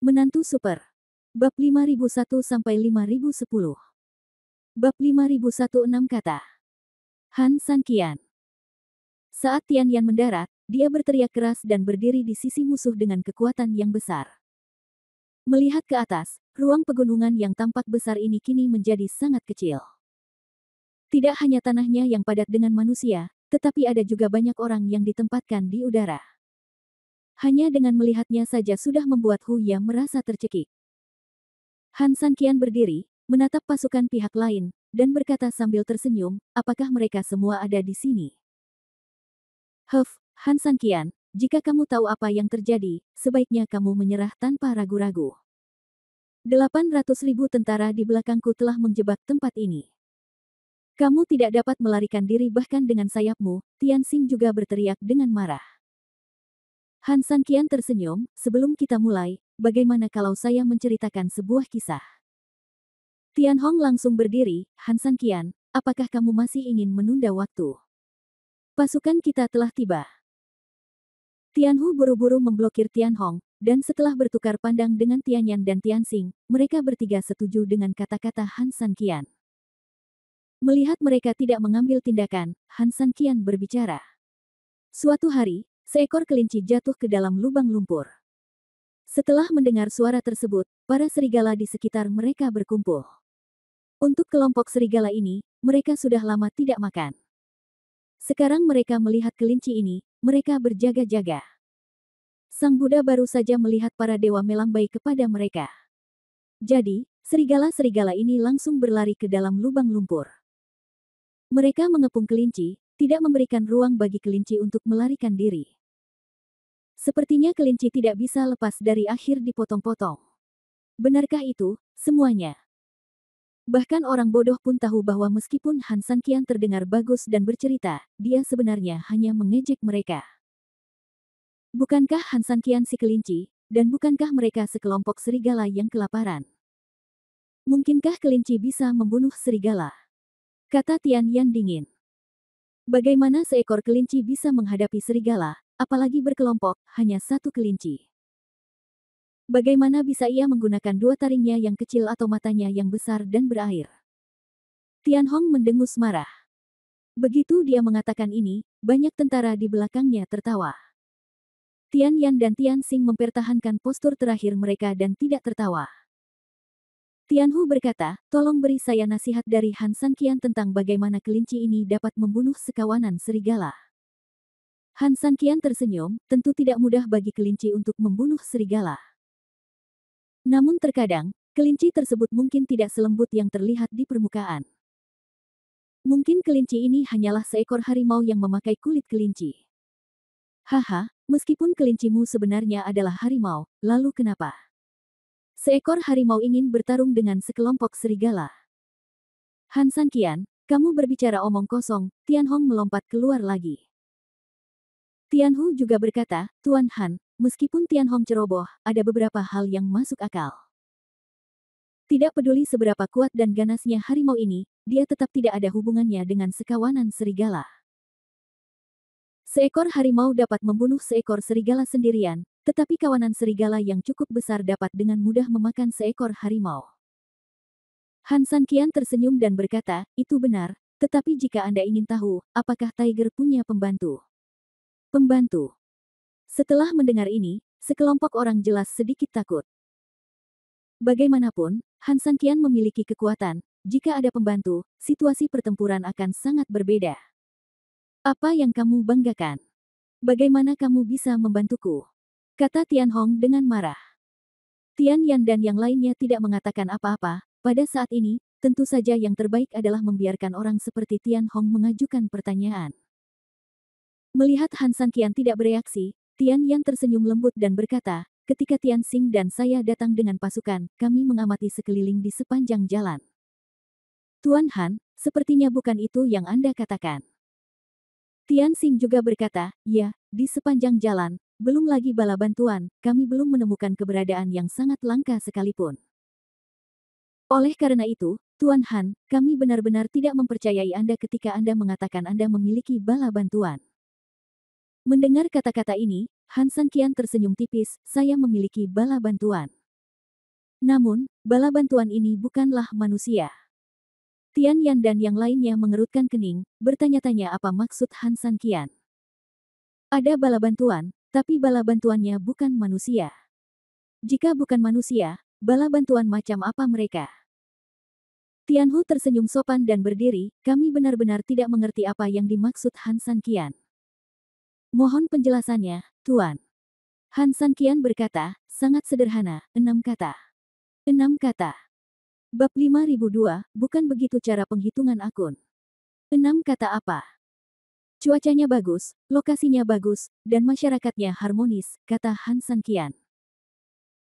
Menantu Super. Bab 5001-5010. Bab 5016 kata. Han Sanqian. Saat Tian Yan mendarat, dia berteriak keras dan berdiri di sisi musuh dengan kekuatan yang besar. Melihat ke atas, ruang pegunungan yang tampak besar ini kini menjadi sangat kecil. Tidak hanya tanahnya yang padat dengan manusia, tetapi ada juga banyak orang yang ditempatkan di udara. Hanya dengan melihatnya saja sudah membuat Hu Ya merasa tercekik. Han Sanqian berdiri, menatap pasukan pihak lain, dan berkata sambil tersenyum, apakah mereka semua ada di sini? Han Sanqian, jika kamu tahu apa yang terjadi, sebaiknya kamu menyerah tanpa ragu-ragu. 800.000 tentara di belakangku telah menjebak tempat ini. Kamu tidak dapat melarikan diri bahkan dengan sayapmu, Tian Xing juga berteriak dengan marah. Han Sanqian tersenyum, sebelum kita mulai, bagaimana kalau saya menceritakan sebuah kisah? Tian Hong langsung berdiri, Han Sanqian, apakah kamu masih ingin menunda waktu? Pasukan kita telah tiba. Tian Hu buru-buru memblokir Tian Hong, dan setelah bertukar pandang dengan Tian Yan dan Tian Xing, mereka bertiga setuju dengan kata-kata Han Sanqian. Melihat mereka tidak mengambil tindakan, Han Sanqian berbicara. Suatu hari, seekor kelinci jatuh ke dalam lubang lumpur. Setelah mendengar suara tersebut, para serigala di sekitar mereka berkumpul. Untuk kelompok serigala ini, mereka sudah lama tidak makan. Sekarang mereka melihat kelinci ini, mereka berjaga-jaga. Sang Buddha baru saja melihat para dewa melambai kepada mereka. Jadi, serigala-serigala ini langsung berlari ke dalam lubang lumpur. Mereka mengepung kelinci, tidak memberikan ruang bagi kelinci untuk melarikan diri. Sepertinya kelinci tidak bisa lepas dari akhir dipotong-potong. Benarkah itu, semuanya? Bahkan orang bodoh pun tahu bahwa meskipun Han Sanqian terdengar bagus dan bercerita, dia sebenarnya hanya mengejek mereka. Bukankah Han Sanqian si kelinci, dan bukankah mereka sekelompok serigala yang kelaparan? Mungkinkah kelinci bisa membunuh serigala? Kata Tian Yan dingin. Bagaimana seekor kelinci bisa menghadapi serigala, apalagi berkelompok, hanya satu kelinci? Bagaimana bisa ia menggunakan dua taringnya yang kecil atau matanya yang besar dan berair? Tian Hong mendengus marah. Begitu dia mengatakan ini, banyak tentara di belakangnya tertawa. Tian Yan dan Tian Xing mempertahankan postur terakhir mereka dan tidak tertawa. Tian Hu berkata, tolong beri saya nasihat dari Han Sanqian tentang bagaimana kelinci ini dapat membunuh sekawanan serigala. Han Sanqian tersenyum, tentu tidak mudah bagi kelinci untuk membunuh serigala. Namun terkadang, kelinci tersebut mungkin tidak selembut yang terlihat di permukaan. Mungkin kelinci ini hanyalah seekor harimau yang memakai kulit kelinci. Haha, meskipun kelincimu sebenarnya adalah harimau, lalu kenapa? Seekor harimau ingin bertarung dengan sekelompok serigala. Han Sanqian, kamu berbicara omong kosong, Tian Hong melompat keluar lagi. Tian Hu juga berkata, Tuan Han, meskipun Tian Hong ceroboh, ada beberapa hal yang masuk akal. Tidak peduli seberapa kuat dan ganasnya harimau ini, dia tetap tidak ada hubungannya dengan sekawanan serigala. Seekor harimau dapat membunuh seekor serigala sendirian, tetapi kawanan serigala yang cukup besar dapat dengan mudah memakan seekor harimau. Han Sanqian tersenyum dan berkata, itu benar, tetapi jika Anda ingin tahu, apakah Tiger punya pembantu? Pembantu. Setelah mendengar ini, sekelompok orang jelas sedikit takut. Bagaimanapun, Han Sanqian memiliki kekuatan, jika ada pembantu, situasi pertempuran akan sangat berbeda. Apa yang kamu banggakan? Bagaimana kamu bisa membantuku? Kata Tian Hong dengan marah. Tian Yan dan yang lainnya tidak mengatakan apa-apa, pada saat ini, tentu saja yang terbaik adalah membiarkan orang seperti Tian Hong mengajukan pertanyaan. Melihat Han Sanqian tidak bereaksi, Tian Yan tersenyum lembut dan berkata, ketika Tian Xing dan saya datang dengan pasukan, kami mengamati sekeliling di sepanjang jalan. Tuan Han, sepertinya bukan itu yang Anda katakan. Tian Xing juga berkata, ya, di sepanjang jalan, belum lagi bala bantuan, kami belum menemukan keberadaan yang sangat langka sekalipun. Oleh karena itu, Tuan Han, kami benar-benar tidak mempercayai Anda ketika Anda mengatakan Anda memiliki bala bantuan. Mendengar kata-kata ini, Han Sanqian tersenyum tipis, saya memiliki bala bantuan. Namun, bala bantuan ini bukanlah manusia. Tian Yan dan yang lainnya mengerutkan kening, bertanya-tanya apa maksud Han San Qian. Ada bala bantuan, tapi bala bantuannya bukan manusia. Jika bukan manusia, bala bantuan macam apa mereka? Tianhu tersenyum sopan dan berdiri, kami benar-benar tidak mengerti apa yang dimaksud Han San Qian. Mohon penjelasannya, Tuan. Han San Qian berkata, sangat sederhana, 6 kata. 6 kata. Bab 5002, bukan begitu cara penghitungan akun. 6 kata apa? Cuacanya bagus, lokasinya bagus, dan masyarakatnya harmonis, kata Han San Qian.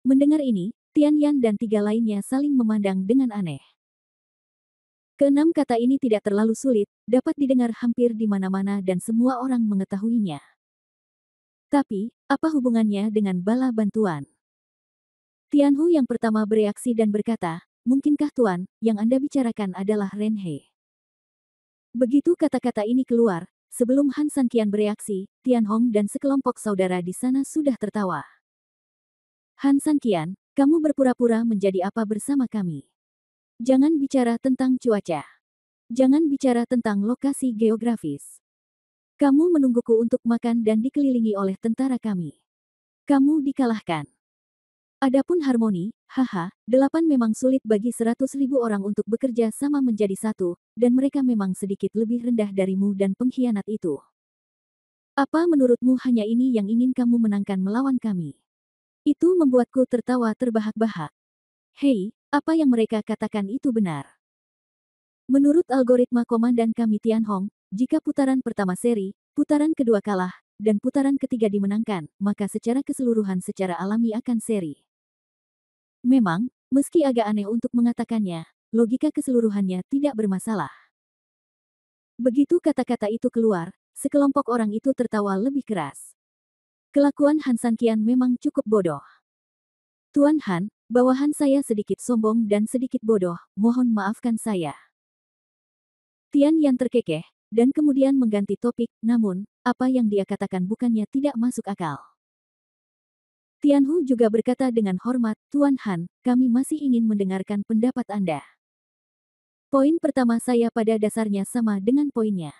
Mendengar ini, Tian Yan dan 3 lainnya saling memandang dengan aneh. Keenam kata ini tidak terlalu sulit, dapat didengar hampir di mana-mana dan semua orang mengetahuinya. Tapi, apa hubungannya dengan bala bantuan? Tianhu yang pertama bereaksi dan berkata, mungkinkah Tuan, yang Anda bicarakan adalah Renhe? Begitu kata-kata ini keluar, sebelum Han San Qian bereaksi, Tian Hong dan sekelompok saudara di sana sudah tertawa. Han San Qian, kamu berpura-pura menjadi apa bersama kami? Jangan bicara tentang cuaca. Jangan bicara tentang lokasi geografis. Kamu menungguku untuk makan dan dikelilingi oleh tentara kami. Kamu dikalahkan. Adapun harmoni, haha, 8 memang sulit bagi 100.000 orang untuk bekerja sama menjadi satu, dan mereka memang sedikit lebih rendah darimu dan pengkhianat itu. Apa menurutmu hanya ini yang ingin kamu menangkan melawan kami? Itu membuatku tertawa terbahak-bahak. Hei, apa yang mereka katakan itu benar. Menurut algoritma komandan kami Tian Hong, jika putaran pertama seri, putaran kedua kalah, dan putaran ketiga dimenangkan, maka secara keseluruhan secara alami akan seri. Memang, meski agak aneh untuk mengatakannya, logika keseluruhannya tidak bermasalah. Begitu kata-kata itu keluar, sekelompok orang itu tertawa lebih keras. Kelakuan Han San Qian memang cukup bodoh. Tuan Han, bawahan saya sedikit sombong dan sedikit bodoh, mohon maafkan saya. Tian Yan terkekeh, dan kemudian mengganti topik, namun, apa yang dia katakan bukannya tidak masuk akal. Tianhu juga berkata dengan hormat, Tuan Han, kami masih ingin mendengarkan pendapat Anda. Poin pertama saya pada dasarnya sama dengan poinnya.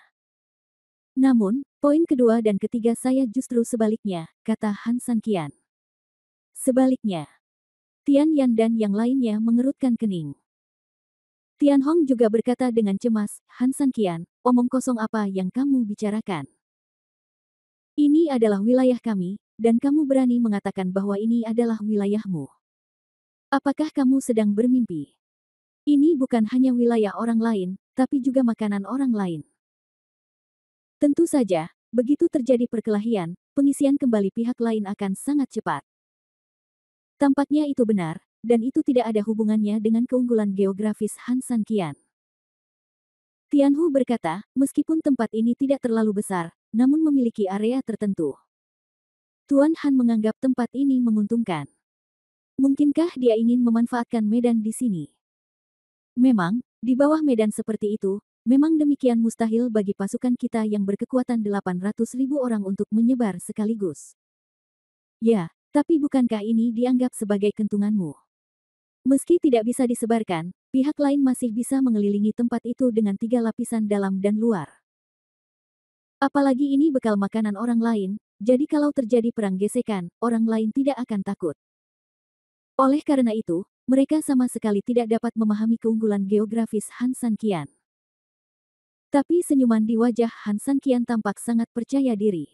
Namun, poin kedua dan ketiga saya justru sebaliknya, kata Han San Qian. Sebaliknya. Tian Yan dan yang lainnya mengerutkan kening. Tian Hong juga berkata dengan cemas, Han San Qian, omong kosong apa yang kamu bicarakan? Ini adalah wilayah kami, dan kamu berani mengatakan bahwa ini adalah wilayahmu. Apakah kamu sedang bermimpi? Ini bukan hanya wilayah orang lain, tapi juga makanan orang lain. Tentu saja, begitu terjadi perkelahian, pengisian kembali pihak lain akan sangat cepat. Tampaknya itu benar, dan itu tidak ada hubungannya dengan keunggulan geografis Han San Qian. Tianhu berkata, meskipun tempat ini tidak terlalu besar, namun memiliki area tertentu. Tuan Han menganggap tempat ini menguntungkan. Mungkinkah dia ingin memanfaatkan medan di sini? Memang, di bawah medan seperti itu, memang demikian mustahil bagi pasukan kita yang berkekuatan 800.000 orang untuk menyebar sekaligus. Ya, tapi bukankah ini dianggap sebagai kentunganmu? Meski tidak bisa disebarkan, pihak lain masih bisa mengelilingi tempat itu dengan 3 lapisan dalam dan luar. Apalagi ini bekal makanan orang lain, jadi kalau terjadi perang gesekan, orang lain tidak akan takut. Oleh karena itu, mereka sama sekali tidak dapat memahami keunggulan geografis Han San Qian. Tapi senyuman di wajah Han San Qian tampak sangat percaya diri.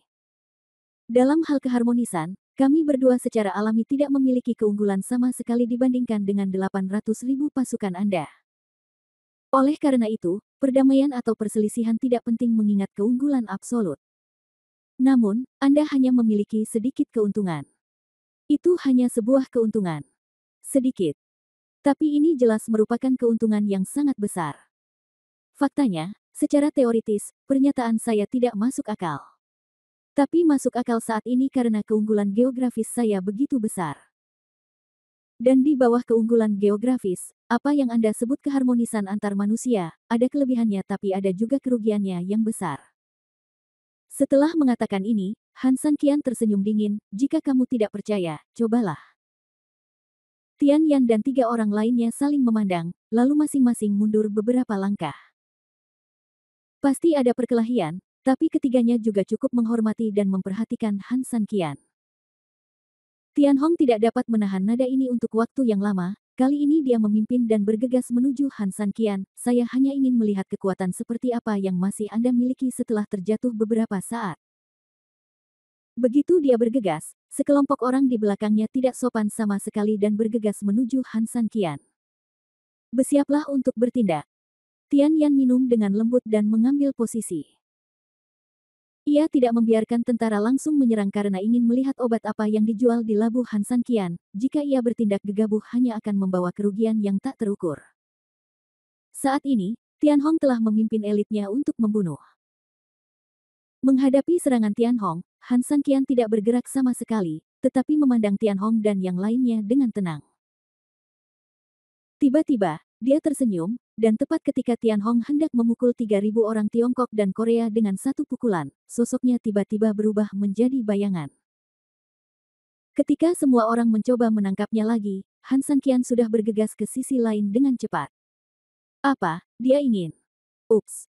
Dalam hal keharmonisan, kami berdua secara alami tidak memiliki keunggulan sama sekali dibandingkan dengan 800.000 pasukan Anda. Oleh karena itu, perdamaian atau perselisihan tidak penting mengingat keunggulan absolut. Namun, Anda hanya memiliki sedikit keuntungan. Itu hanya sebuah keuntungan. Sedikit. Tapi ini jelas merupakan keuntungan yang sangat besar. Faktanya, secara teoritis, pernyataan saya tidak masuk akal. Tapi masuk akal saat ini karena keunggulan geografis saya begitu besar. Dan di bawah keunggulan geografis, apa yang Anda sebut keharmonisan antar manusia, ada kelebihannya tapi ada juga kerugiannya yang besar. Setelah mengatakan ini, Han San Qian tersenyum dingin, jika kamu tidak percaya, cobalah. Tian Yan dan 3 orang lainnya saling memandang, lalu masing-masing mundur beberapa langkah. Pasti ada perkelahian, tapi ketiganya juga cukup menghormati dan memperhatikan Han San Qian. Tian Hong tidak dapat menahan nada ini untuk waktu yang lama, kali ini dia memimpin dan bergegas menuju Han San Qian. Saya hanya ingin melihat kekuatan seperti apa yang masih Anda miliki setelah terjatuh beberapa saat. Begitu dia bergegas, sekelompok orang di belakangnya tidak sopan sama sekali dan bergegas menuju Han San Qian. Bersiaplah untuk bertindak. Tian Yan minum dengan lembut dan mengambil posisi. Ia tidak membiarkan tentara langsung menyerang karena ingin melihat obat apa yang dijual di labu Han San Qian. Jika ia bertindak gegabah hanya akan membawa kerugian yang tak terukur. Saat ini, Tian Hong telah memimpin elitnya untuk membunuh. Menghadapi serangan Tian Hong, Han San Qian tidak bergerak sama sekali, tetapi memandang Tian Hong dan yang lainnya dengan tenang. Tiba-tiba, dia tersenyum, dan tepat ketika Tian Hong hendak memukul 3.000 orang Tiongkok dan Korea dengan satu pukulan, sosoknya tiba-tiba berubah menjadi bayangan. Ketika semua orang mencoba menangkapnya lagi, Han San Qian sudah bergegas ke sisi lain dengan cepat. Apa dia ingin? Ups.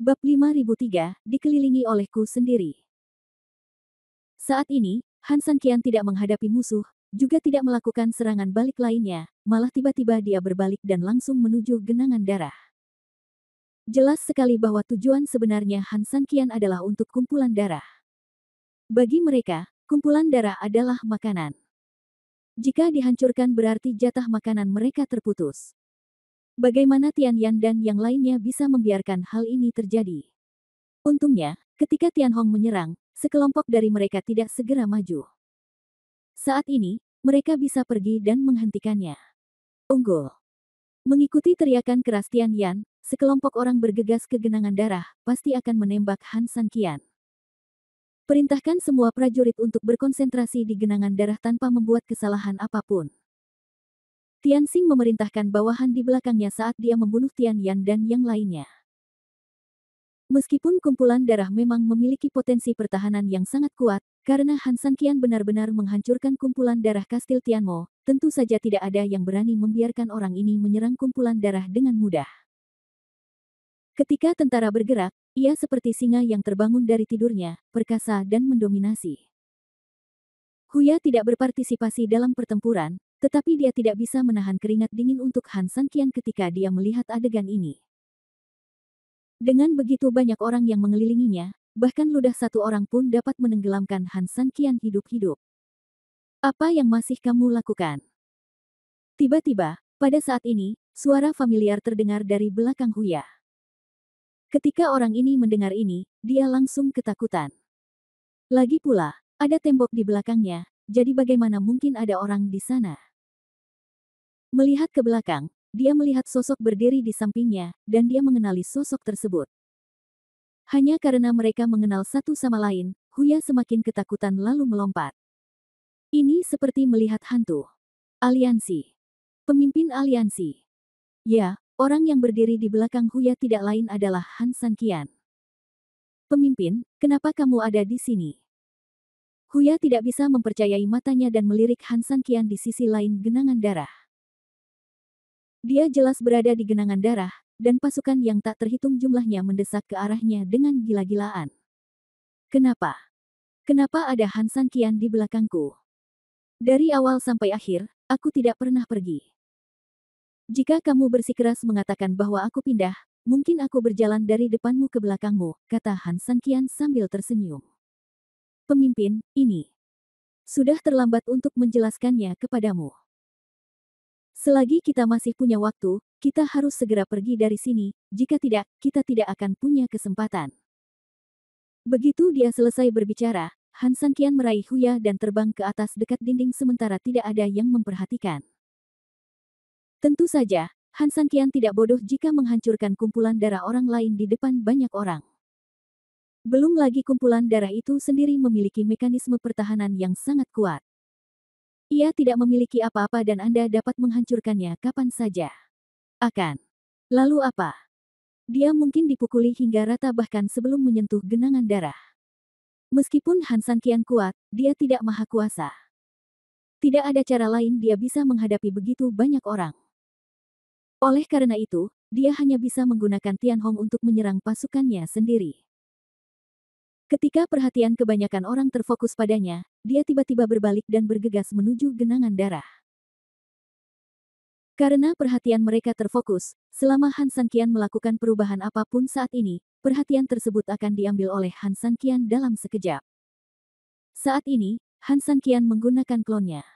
Bab 5003, dikelilingi olehku sendiri. Saat ini, Han San Qian tidak menghadapi musuh, juga tidak melakukan serangan balik lainnya, malah tiba-tiba dia berbalik dan langsung menuju genangan darah. Jelas sekali bahwa tujuan sebenarnya Han San Qian adalah untuk kumpulan darah. Bagi mereka, kumpulan darah adalah makanan. Jika dihancurkan berarti jatah makanan mereka terputus. Bagaimana Tian Yan dan yang lainnya bisa membiarkan hal ini terjadi? Untungnya, ketika Tian Hong menyerang, sekelompok dari mereka tidak segera maju. Saat ini, mereka bisa pergi dan menghentikannya. Unggul. Mengikuti teriakan keras Tian Yan, sekelompok orang bergegas ke genangan darah, pasti akan menembak Han San Qian. Perintahkan semua prajurit untuk berkonsentrasi di genangan darah tanpa membuat kesalahan apapun. Tian Xing memerintahkan bawahan di belakangnya saat dia membunuh Tian Yan dan yang lainnya. Meskipun kumpulan darah memang memiliki potensi pertahanan yang sangat kuat, karena Han San Qian benar-benar menghancurkan kumpulan darah Kastil Tianmo, tentu saja tidak ada yang berani membiarkan orang ini menyerang kumpulan darah dengan mudah. Ketika tentara bergerak, ia seperti singa yang terbangun dari tidurnya, perkasa dan mendominasi. Huya tidak berpartisipasi dalam pertempuran, tetapi dia tidak bisa menahan keringat dingin untuk Han San Qian ketika dia melihat adegan ini. Dengan begitu banyak orang yang mengelilinginya, bahkan ludah satu orang pun dapat menenggelamkan Han San Qian hidup-hidup. Apa yang masih kamu lakukan? Tiba-tiba, pada saat ini, suara familiar terdengar dari belakang Huya. Ketika orang ini mendengar ini, dia langsung ketakutan. Lagi pula, ada tembok di belakangnya, jadi bagaimana mungkin ada orang di sana? Melihat ke belakang, dia melihat sosok berdiri di sampingnya, dan dia mengenali sosok tersebut. Hanya karena mereka mengenal satu sama lain, Huya semakin ketakutan lalu melompat. Ini seperti melihat hantu. Aliansi. Pemimpin aliansi. Ya, orang yang berdiri di belakang Huya tidak lain adalah Han San Qian. Pemimpin, kenapa kamu ada di sini? Huya tidak bisa mempercayai matanya dan melirik Han San Qian di sisi lain genangan darah. Dia jelas berada di genangan darah, dan pasukan yang tak terhitung jumlahnya mendesak ke arahnya dengan gila-gilaan. Kenapa? Kenapa ada Han San Qian di belakangku? Dari awal sampai akhir, aku tidak pernah pergi. Jika kamu bersikeras mengatakan bahwa aku pindah, mungkin aku berjalan dari depanmu ke belakangmu, kata Han San Qian sambil tersenyum. Pemimpin, ini sudah terlambat untuk menjelaskannya kepadamu. Selagi kita masih punya waktu, kita harus segera pergi dari sini, jika tidak, kita tidak akan punya kesempatan. Begitu dia selesai berbicara, Han San Qian meraih Huya dan terbang ke atas dekat dinding sementara tidak ada yang memperhatikan. Tentu saja, Han San Qian tidak bodoh jika menghancurkan kumpulan darah orang lain di depan banyak orang. Belum lagi kumpulan darah itu sendiri memiliki mekanisme pertahanan yang sangat kuat. Ia tidak memiliki apa-apa dan Anda dapat menghancurkannya kapan saja. Lalu apa? Dia mungkin dipukuli hingga rata bahkan sebelum menyentuh genangan darah. Meskipun Han San Qian kuat, dia tidak maha kuasa. Tidak ada cara lain dia bisa menghadapi begitu banyak orang. Oleh karena itu, dia hanya bisa menggunakan Tianhong untuk menyerang pasukannya sendiri. Ketika perhatian kebanyakan orang terfokus padanya, dia tiba-tiba berbalik dan bergegas menuju genangan darah. Karena perhatian mereka terfokus, selama Han Sanqian melakukan perubahan apapun saat ini, perhatian tersebut akan diambil oleh Han Sanqian dalam sekejap. Saat ini, Han Sanqian menggunakan klonnya.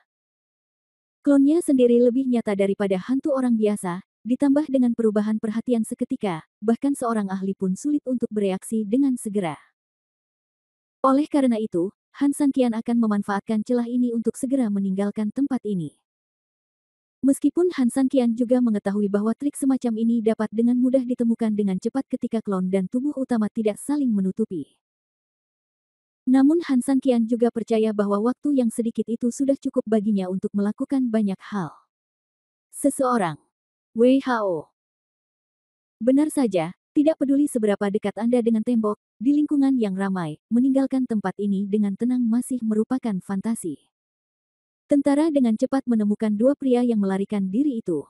Klonnya sendiri lebih nyata daripada hantu orang biasa, ditambah dengan perubahan perhatian seketika, bahkan seorang ahli pun sulit untuk bereaksi dengan segera. Oleh karena itu, Han Sanqian akan memanfaatkan celah ini untuk segera meninggalkan tempat ini. Meskipun Han Sanqian juga mengetahui bahwa trik semacam ini dapat dengan mudah ditemukan dengan cepat ketika klon dan tubuh utama tidak saling menutupi. Namun Han Sanqian juga percaya bahwa waktu yang sedikit itu sudah cukup baginya untuk melakukan banyak hal. Seseorang. Wei Hao. Benar saja, tidak peduli seberapa dekat Anda dengan tembok, di lingkungan yang ramai, meninggalkan tempat ini dengan tenang masih merupakan fantasi. Tentara dengan cepat menemukan dua pria yang melarikan diri itu.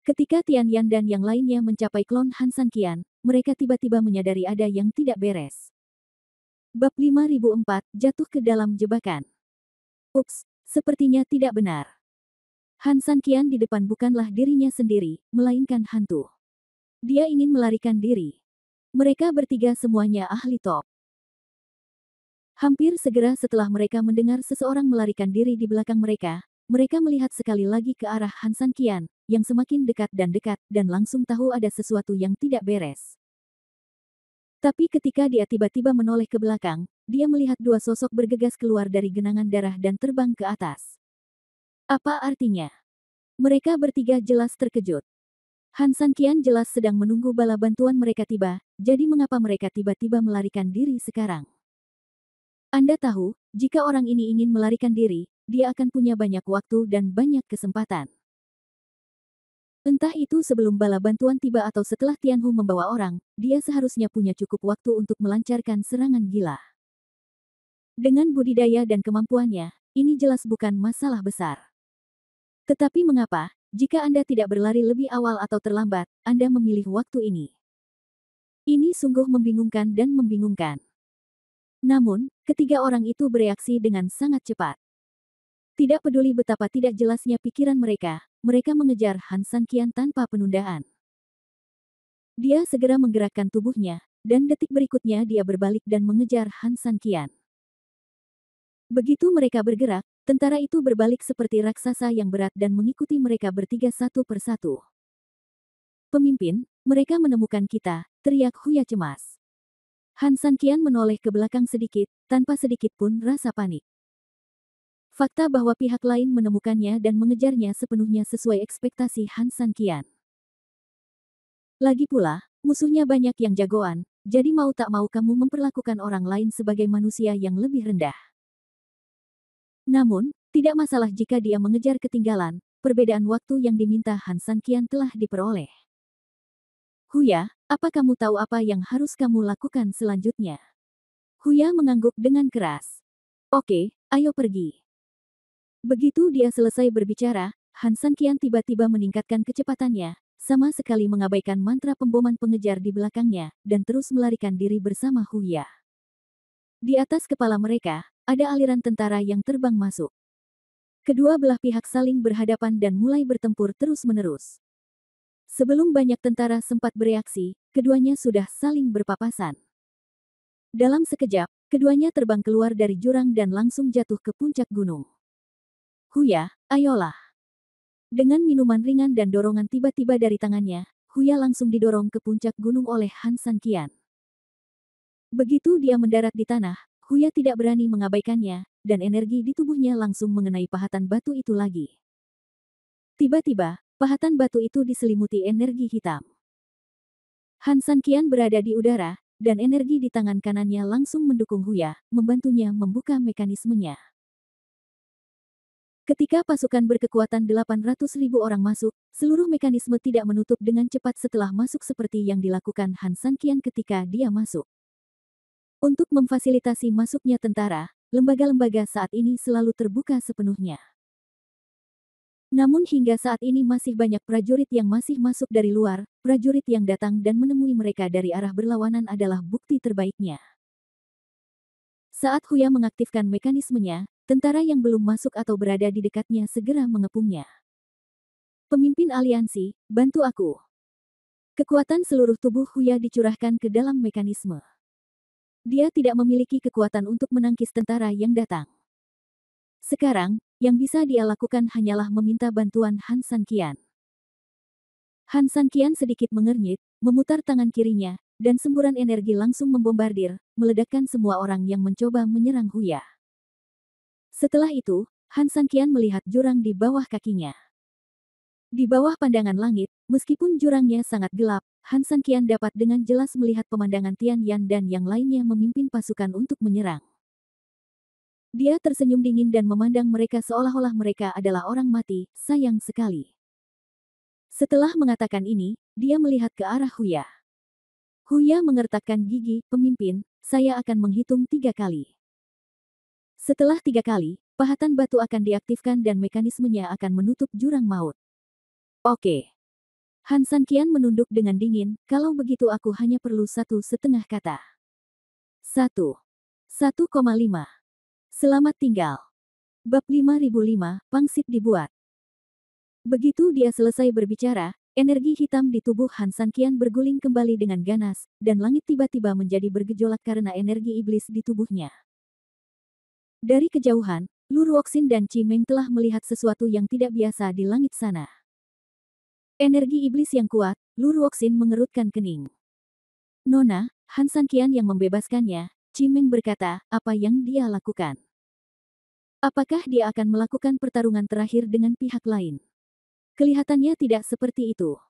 Ketika Tian Yan dan yang lainnya mencapai klon Han Sanqian, mereka tiba-tiba menyadari ada yang tidak beres. Bab 5004, jatuh ke dalam jebakan. Ups, sepertinya tidak benar. Han Sanqian di depan bukanlah dirinya sendiri, melainkan hantu. Dia ingin melarikan diri. Mereka bertiga semuanya ahli top. Hampir segera setelah mereka mendengar seseorang melarikan diri di belakang mereka, mereka melihat sekali lagi ke arah Han Sanqian, yang semakin dekat, dan langsung tahu ada sesuatu yang tidak beres. Tapi ketika dia tiba-tiba menoleh ke belakang, dia melihat dua sosok bergegas keluar dari genangan darah dan terbang ke atas. Apa artinya? Mereka bertiga jelas terkejut. Han Sanqian jelas sedang menunggu bala bantuan mereka tiba, jadi mengapa mereka tiba-tiba melarikan diri sekarang? Anda tahu, jika orang ini ingin melarikan diri, dia akan punya banyak waktu dan banyak kesempatan. Entah itu sebelum bala bantuan tiba atau setelah Tianhu membawa orang, dia seharusnya punya cukup waktu untuk melancarkan serangan gila. Dengan budidaya dan kemampuannya, ini jelas bukan masalah besar. Tetapi mengapa, jika Anda tidak berlari lebih awal atau terlambat, Anda memilih waktu ini? Ini sungguh membingungkan dan membingungkan. Namun, ketiga orang itu bereaksi dengan sangat cepat. Tidak peduli betapa tidak jelasnya pikiran mereka mengejar Han Sanqian tanpa penundaan. Dia segera menggerakkan tubuhnya, dan detik berikutnya dia berbalik dan mengejar Han Sanqian. Begitu mereka bergerak, tentara itu berbalik seperti raksasa yang berat dan mengikuti mereka bertiga satu persatu. Pemimpin, mereka menemukan kita, teriak Huya cemas. Han Sanqian menoleh ke belakang sedikit, tanpa sedikit pun rasa panik. Fakta bahwa pihak lain menemukannya dan mengejarnya sepenuhnya sesuai ekspektasi Han Sanqian. Lagi pula, musuhnya banyak yang jagoan, jadi mau tak mau kamu memperlakukan orang lain sebagai manusia yang lebih rendah. Namun, tidak masalah jika dia mengejar ketinggalan, perbedaan waktu yang diminta Han Sanqian telah diperoleh. Huya, apa kamu tahu apa yang harus kamu lakukan selanjutnya? Huya mengangguk dengan keras. Oke, ayo pergi. Begitu dia selesai berbicara, Han Sanqian tiba-tiba meningkatkan kecepatannya, sama sekali mengabaikan mantra pemboman pengejar di belakangnya, dan terus melarikan diri bersama Huya. Di atas kepala mereka, ada aliran tentara yang terbang masuk. Kedua belah pihak saling berhadapan dan mulai bertempur terus-menerus. Sebelum banyak tentara sempat bereaksi, keduanya sudah saling berpapasan. Dalam sekejap, keduanya terbang keluar dari jurang dan langsung jatuh ke puncak gunung. Huya, ayolah. Dengan minuman ringan dan dorongan tiba-tiba dari tangannya, Huya langsung didorong ke puncak gunung oleh Han Sanqian. Begitu dia mendarat di tanah, Huya tidak berani mengabaikannya, dan energi di tubuhnya langsung mengenai pahatan batu itu lagi. Tiba-tiba, pahatan batu itu diselimuti energi hitam. Han Sanqian berada di udara, dan energi di tangan kanannya langsung mendukung Huya, membantunya membuka mekanismenya. Ketika pasukan berkekuatan 800.000 orang masuk, seluruh mekanisme tidak menutup dengan cepat setelah masuk seperti yang dilakukan Han Sanqian ketika dia masuk. Untuk memfasilitasi masuknya tentara, lembaga-lembaga saat ini selalu terbuka sepenuhnya. Namun hingga saat ini masih banyak prajurit yang masih masuk dari luar, prajurit yang datang dan menemui mereka dari arah berlawanan adalah bukti terbaiknya. Saat Huya mengaktifkan mekanismenya, tentara yang belum masuk atau berada di dekatnya segera mengepungnya. Pemimpin aliansi, bantu aku. Kekuatan seluruh tubuh Huya dicurahkan ke dalam mekanisme. Dia tidak memiliki kekuatan untuk menangkis tentara yang datang. Sekarang, yang bisa dia lakukan hanyalah meminta bantuan Han Sanqian. Han Sanqian sedikit mengernyit, memutar tangan kirinya, dan semburan energi langsung membombardir, meledakkan semua orang yang mencoba menyerang Huya. Setelah itu, Han Sanqian melihat jurang di bawah kakinya. Di bawah pandangan langit, meskipun jurangnya sangat gelap, Han Sanqian dapat dengan jelas melihat pemandangan Tian Yan dan yang lainnya memimpin pasukan untuk menyerang. Dia tersenyum dingin dan memandang mereka seolah-olah mereka adalah orang mati, sayang sekali. Setelah mengatakan ini, dia melihat ke arah Huya. Huya mengertakkan gigi, pemimpin, saya akan menghitung 3 kali. Setelah 3 kali, pahatan batu akan diaktifkan dan mekanismenya akan menutup jurang maut. Oke. Han Sanqian menunduk dengan dingin, kalau begitu aku hanya perlu 1,5 kata. 1. 1,5. Selamat tinggal. Bab 5005, pangsit dibuat. Begitu dia selesai berbicara, energi hitam di tubuh Han Sanqian berguling kembali dengan ganas, dan langit tiba-tiba menjadi bergejolak karena energi iblis di tubuhnya. Dari kejauhan, Lu Ruoxin dan Qi Meng telah melihat sesuatu yang tidak biasa di langit sana. Energi iblis yang kuat, Lu Ruoxin mengerutkan kening. Nona, Han Sanqian yang membebaskannya, Qi Meng berkata, apa yang dia lakukan? Apakah dia akan melakukan pertarungan terakhir dengan pihak lain? Kelihatannya tidak seperti itu.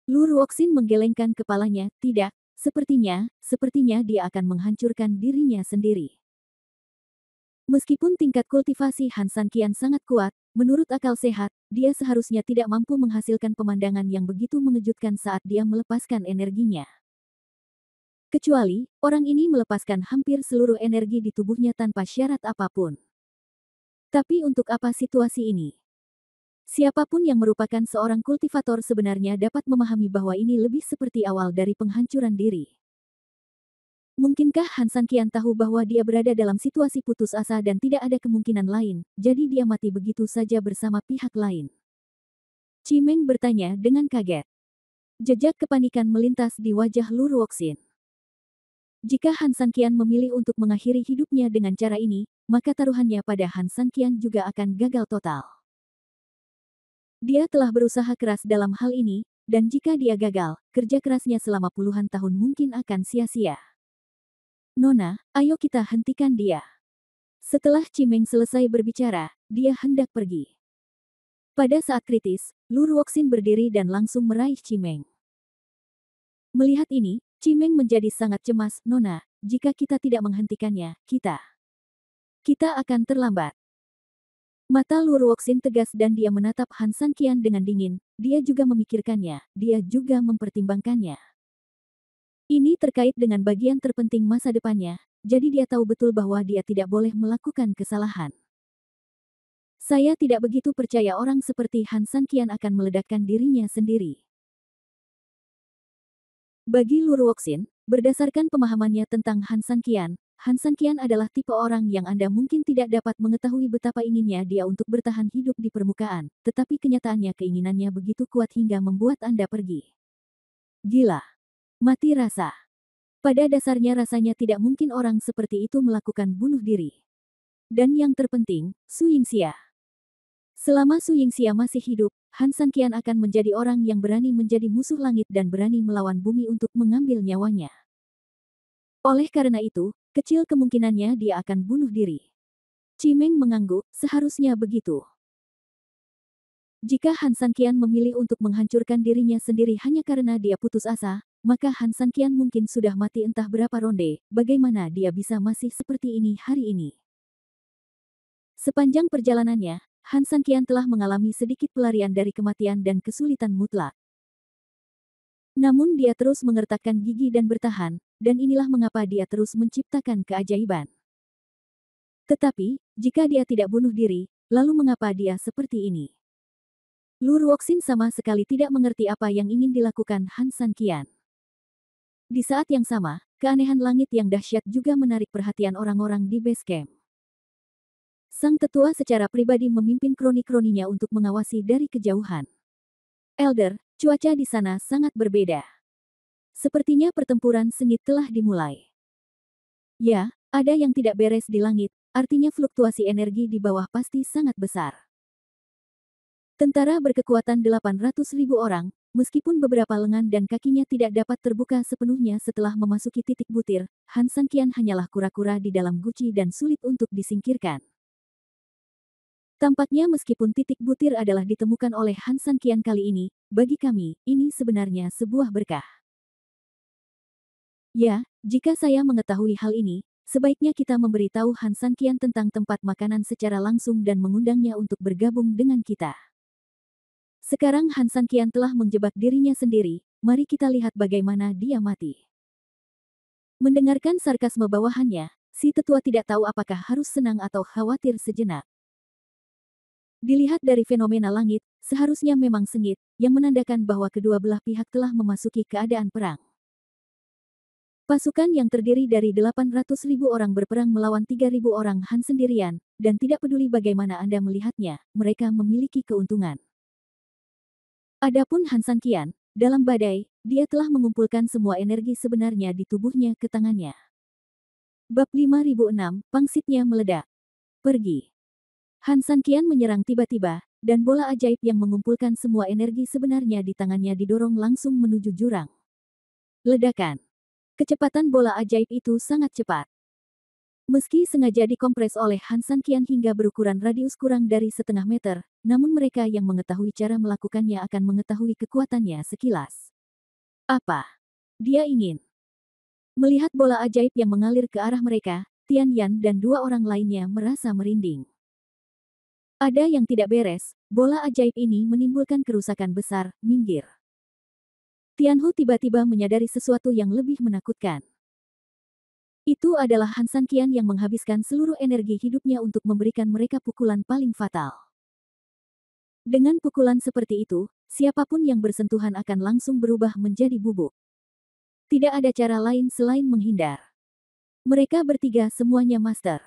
Lu Ruoxin menggelengkan kepalanya, tidak, sepertinya dia akan menghancurkan dirinya sendiri. Meskipun tingkat kultivasi Han Sanqian sangat kuat, menurut akal sehat, dia seharusnya tidak mampu menghasilkan pemandangan yang begitu mengejutkan saat dia melepaskan energinya. Kecuali, orang ini melepaskan hampir seluruh energi di tubuhnya tanpa syarat apapun. Tapi untuk apa situasi ini? Siapapun yang merupakan seorang kultivator sebenarnya dapat memahami bahwa ini lebih seperti awal dari penghancuran diri. Mungkinkah Han Sanqian tahu bahwa dia berada dalam situasi putus asa dan tidak ada kemungkinan lain, jadi dia mati begitu saja bersama pihak lain? Qi Meng bertanya dengan kaget. Jejak kepanikan melintas di wajah Lu Ruoxin. Jika Han Sanqian memilih untuk mengakhiri hidupnya dengan cara ini, maka taruhannya pada Han Sanqian juga akan gagal total. Dia telah berusaha keras dalam hal ini, dan jika dia gagal, kerja kerasnya selama puluhan tahun mungkin akan sia-sia. Nona, ayo kita hentikan dia. Setelah Qi Meng selesai berbicara, dia hendak pergi. Pada saat kritis, Lu Ruoxin berdiri dan langsung meraih Qi Meng. Melihat ini, Qi Meng menjadi sangat cemas, Nona, jika kita tidak menghentikannya, kita akan terlambat. Mata Lu Ruoxin tegas dan dia menatap Han Sanqian dengan dingin, dia juga memikirkannya, dia juga mempertimbangkannya. Ini terkait dengan bagian terpenting masa depannya, jadi dia tahu betul bahwa dia tidak boleh melakukan kesalahan. Saya tidak begitu percaya orang seperti Han Sanqian akan meledakkan dirinya sendiri. Bagi Lu Ruoxin, berdasarkan pemahamannya tentang Han Sanqian adalah tipe orang yang Anda mungkin tidak dapat mengetahui betapa inginnya dia untuk bertahan hidup di permukaan, tetapi kenyataannya keinginannya begitu kuat hingga membuat Anda pergi. Gila. Mati rasa. Pada dasarnya rasanya tidak mungkin orang seperti itu melakukan bunuh diri. Dan yang terpenting, Su Yingxia. Selama Su Yingxia masih hidup, Han Sanqian akan menjadi orang yang berani menjadi musuh langit dan berani melawan bumi untuk mengambil nyawanya. Oleh karena itu, kecil kemungkinannya dia akan bunuh diri. Qi Meng mengangguk, seharusnya begitu. Jika Han Sanqian memilih untuk menghancurkan dirinya sendiri hanya karena dia putus asa, maka Han Sanqian mungkin sudah mati entah berapa ronde, bagaimana dia bisa masih seperti ini hari ini. Sepanjang perjalanannya, Han Sanqian telah mengalami sedikit pelarian dari kematian dan kesulitan mutlak. Namun dia terus mengertakkan gigi dan bertahan, dan inilah mengapa dia terus menciptakan keajaiban. Tetapi, jika dia tidak bunuh diri, lalu mengapa dia seperti ini? Lu Ruoxin sama sekali tidak mengerti apa yang ingin dilakukan Han San Qian. Di saat yang sama, keanehan langit yang dahsyat juga menarik perhatian orang-orang di base camp. Sang tetua secara pribadi memimpin kroni-kroninya untuk mengawasi dari kejauhan. Elder, cuaca di sana sangat berbeda. Sepertinya pertempuran sengit telah dimulai. Ya, ada yang tidak beres di langit, artinya fluktuasi energi di bawah pasti sangat besar. Tentara berkekuatan 800.000 orang, meskipun beberapa lengan dan kakinya tidak dapat terbuka sepenuhnya setelah memasuki titik butir, Han San Qian hanyalah kura-kura di dalam guci dan sulit untuk disingkirkan. Tampaknya meskipun titik butir adalah ditemukan oleh Han San Qian kali ini, bagi kami, ini sebenarnya sebuah berkah. Ya, jika saya mengetahui hal ini, sebaiknya kita memberitahu Han San Qian tentang tempat makanan secara langsung dan mengundangnya untuk bergabung dengan kita. Sekarang Han San Qian telah menjebak dirinya sendiri, mari kita lihat bagaimana dia mati. Mendengarkan sarkasme bawahannya, si tetua tidak tahu apakah harus senang atau khawatir sejenak. Dilihat dari fenomena langit, seharusnya memang sengit, yang menandakan bahwa kedua belah pihak telah memasuki keadaan perang. Pasukan yang terdiri dari 800.000 orang berperang melawan 3.000 orang Han sendirian, dan tidak peduli bagaimana Anda melihatnya, mereka memiliki keuntungan. Adapun Han San Qian, dalam badai, dia telah mengumpulkan semua energi sebenarnya di tubuhnya ke tangannya. Bab 5006, pangsitnya meledak. Pergi. Han San Qian menyerang tiba-tiba, dan bola ajaib yang mengumpulkan semua energi sebenarnya di tangannya didorong langsung menuju jurang. Ledakan. Kecepatan bola ajaib itu sangat cepat. Meski sengaja dikompres oleh Han San Qian hingga berukuran radius kurang dari setengah meter, namun mereka yang mengetahui cara melakukannya akan mengetahui kekuatannya sekilas. Apa? Dia ingin melihat bola ajaib yang mengalir ke arah mereka. Tian Yan dan dua orang lainnya merasa merinding. Ada yang tidak beres, bola ajaib ini menimbulkan kerusakan besar, minggir. Tianhu tiba-tiba menyadari sesuatu yang lebih menakutkan. Itu adalah Han San Qian yang menghabiskan seluruh energi hidupnya untuk memberikan mereka pukulan paling fatal. Dengan pukulan seperti itu, siapapun yang bersentuhan akan langsung berubah menjadi bubuk. Tidak ada cara lain selain menghindar. Mereka bertiga semuanya master.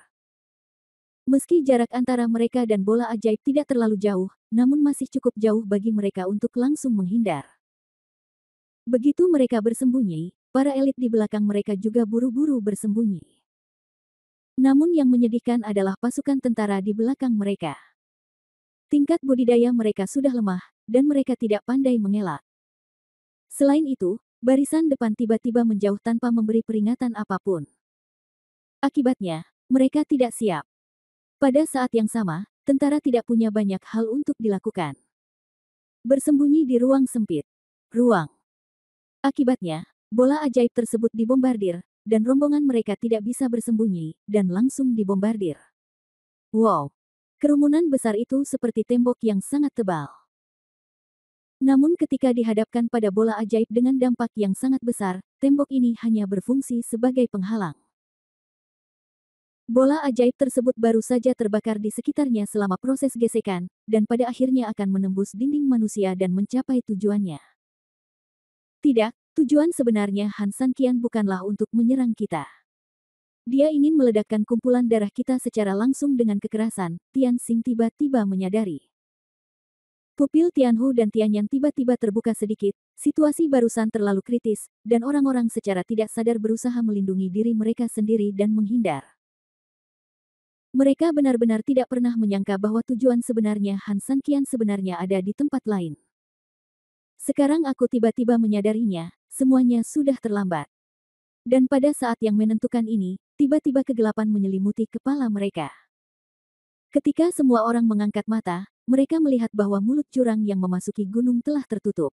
Meski jarak antara mereka dan bola ajaib tidak terlalu jauh, namun masih cukup jauh bagi mereka untuk langsung menghindar. Begitu mereka bersembunyi, para elit di belakang mereka juga buru-buru bersembunyi. Namun yang menyedihkan adalah pasukan tentara di belakang mereka. Tingkat budidaya mereka sudah lemah, dan mereka tidak pandai mengelak. Selain itu, barisan depan tiba-tiba menjauh tanpa memberi peringatan apapun. Akibatnya, mereka tidak siap. Pada saat yang sama, tentara tidak punya banyak hal untuk dilakukan. Bersembunyi di ruang sempit. Ruang. Akibatnya, bola ajaib tersebut dibombardir, dan rombongan mereka tidak bisa bersembunyi, dan langsung dibombardir. Wow! Kerumunan besar itu seperti tembok yang sangat tebal. Namun ketika dihadapkan pada bola ajaib dengan dampak yang sangat besar, tembok ini hanya berfungsi sebagai penghalang. Bola ajaib tersebut baru saja terbakar di sekitarnya selama proses gesekan, dan pada akhirnya akan menembus dinding manusia dan mencapai tujuannya. Tidak, tujuan sebenarnya Han San Qian bukanlah untuk menyerang kita. Dia ingin meledakkan kumpulan darah kita secara langsung dengan kekerasan, Tian Xing tiba-tiba menyadari. Pupil Tianhu dan Tianyan tiba-tiba terbuka sedikit, situasi barusan terlalu kritis, dan orang-orang secara tidak sadar berusaha melindungi diri mereka sendiri dan menghindar. Mereka benar-benar tidak pernah menyangka bahwa tujuan sebenarnya Han San Qian sebenarnya ada di tempat lain. Sekarang aku tiba-tiba menyadarinya, semuanya sudah terlambat. Dan pada saat yang menentukan ini, tiba-tiba kegelapan menyelimuti kepala mereka. Ketika semua orang mengangkat mata, mereka melihat bahwa mulut jurang yang memasuki gunung telah tertutup.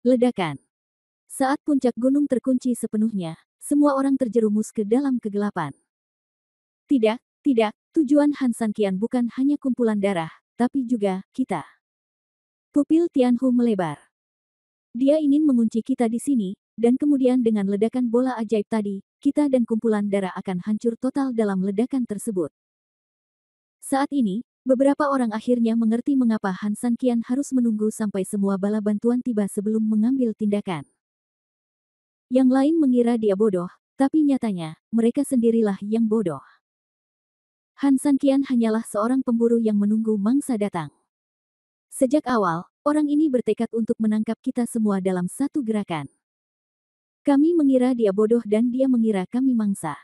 Ledakan. Saat puncak gunung terkunci sepenuhnya, semua orang terjerumus ke dalam kegelapan. Tidak, tidak, tujuan Han San Qian bukan hanya kumpulan darah, tapi juga kita. Pupil Tianhu melebar. Dia ingin mengunci kita di sini, dan kemudian dengan ledakan bola ajaib tadi, kita dan kumpulan darah akan hancur total dalam ledakan tersebut. Saat ini, beberapa orang akhirnya mengerti mengapa Han Sanqian harus menunggu sampai semua bala bantuan tiba sebelum mengambil tindakan. Yang lain mengira dia bodoh, tapi nyatanya, mereka sendirilah yang bodoh. Han Sanqian hanyalah seorang pemburu yang menunggu mangsa datang. Sejak awal, orang ini bertekad untuk menangkap kita semua dalam satu gerakan. Kami mengira dia bodoh dan dia mengira kami mangsa.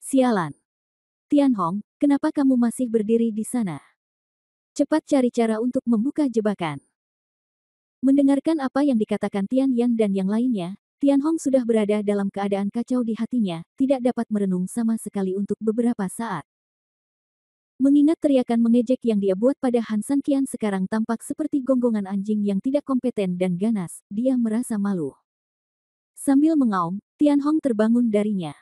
Sialan. Tianhong, kenapa kamu masih berdiri di sana? Cepat cari cara untuk membuka jebakan. Mendengarkan apa yang dikatakan Tian Yan dan yang lainnya, Tianhong sudah berada dalam keadaan kacau di hatinya, tidak dapat merenung sama sekali untuk beberapa saat. Mengingat teriakan mengejek yang dia buat pada Han Sanqian sekarang tampak seperti gonggongan anjing yang tidak kompeten dan ganas, dia merasa malu. Sambil mengaum, Tianhong terbangun darinya.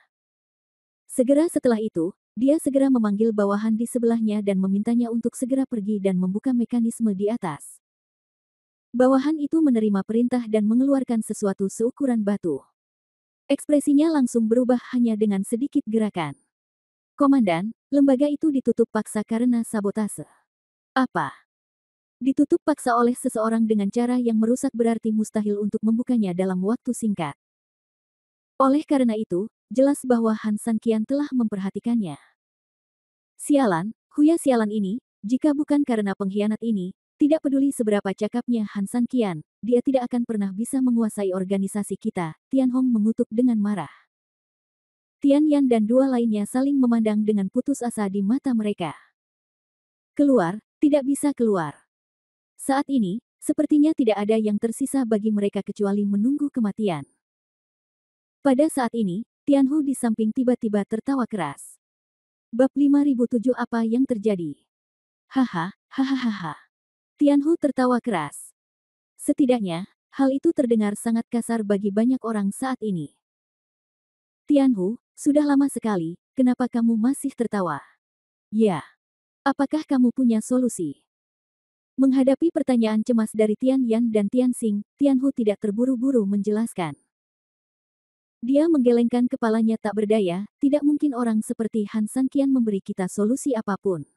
Segera setelah itu, dia segera memanggil bawahan di sebelahnya dan memintanya untuk segera pergi dan membuka mekanisme di atas. Bawahan itu menerima perintah dan mengeluarkan sesuatu seukuran batu. Ekspresinya langsung berubah hanya dengan sedikit gerakan. Komandan, lembaga itu ditutup paksa karena sabotase. Apa? Ditutup paksa oleh seseorang dengan cara yang merusak berarti mustahil untuk membukanya dalam waktu singkat. Oleh karena itu, jelas bahwa Han Sanqian telah memperhatikannya. Sialan, Huya sialan ini, jika bukan karena pengkhianat ini, tidak peduli seberapa cakapnya Han Sanqian, dia tidak akan pernah bisa menguasai organisasi kita, Tianhong mengutuk dengan marah. Tian Yan dan dua lainnya saling memandang dengan putus asa di mata mereka. Keluar, tidak bisa keluar. Saat ini, sepertinya tidak ada yang tersisa bagi mereka kecuali menunggu kematian. Pada saat ini, Tianhu di samping tiba-tiba tertawa keras. Bab 5007 apa yang terjadi? Haha, hahaha. Tianhu tertawa keras. Setidaknya, hal itu terdengar sangat kasar bagi banyak orang saat ini. Tianhu, sudah lama sekali, kenapa kamu masih tertawa? Ya. Apakah kamu punya solusi? Menghadapi pertanyaan cemas dari Tian Yan dan Tian Xing, Tianhu tidak terburu-buru menjelaskan. Dia menggelengkan kepalanya tak berdaya, tidak mungkin orang seperti Han Sanqian memberi kita solusi apapun.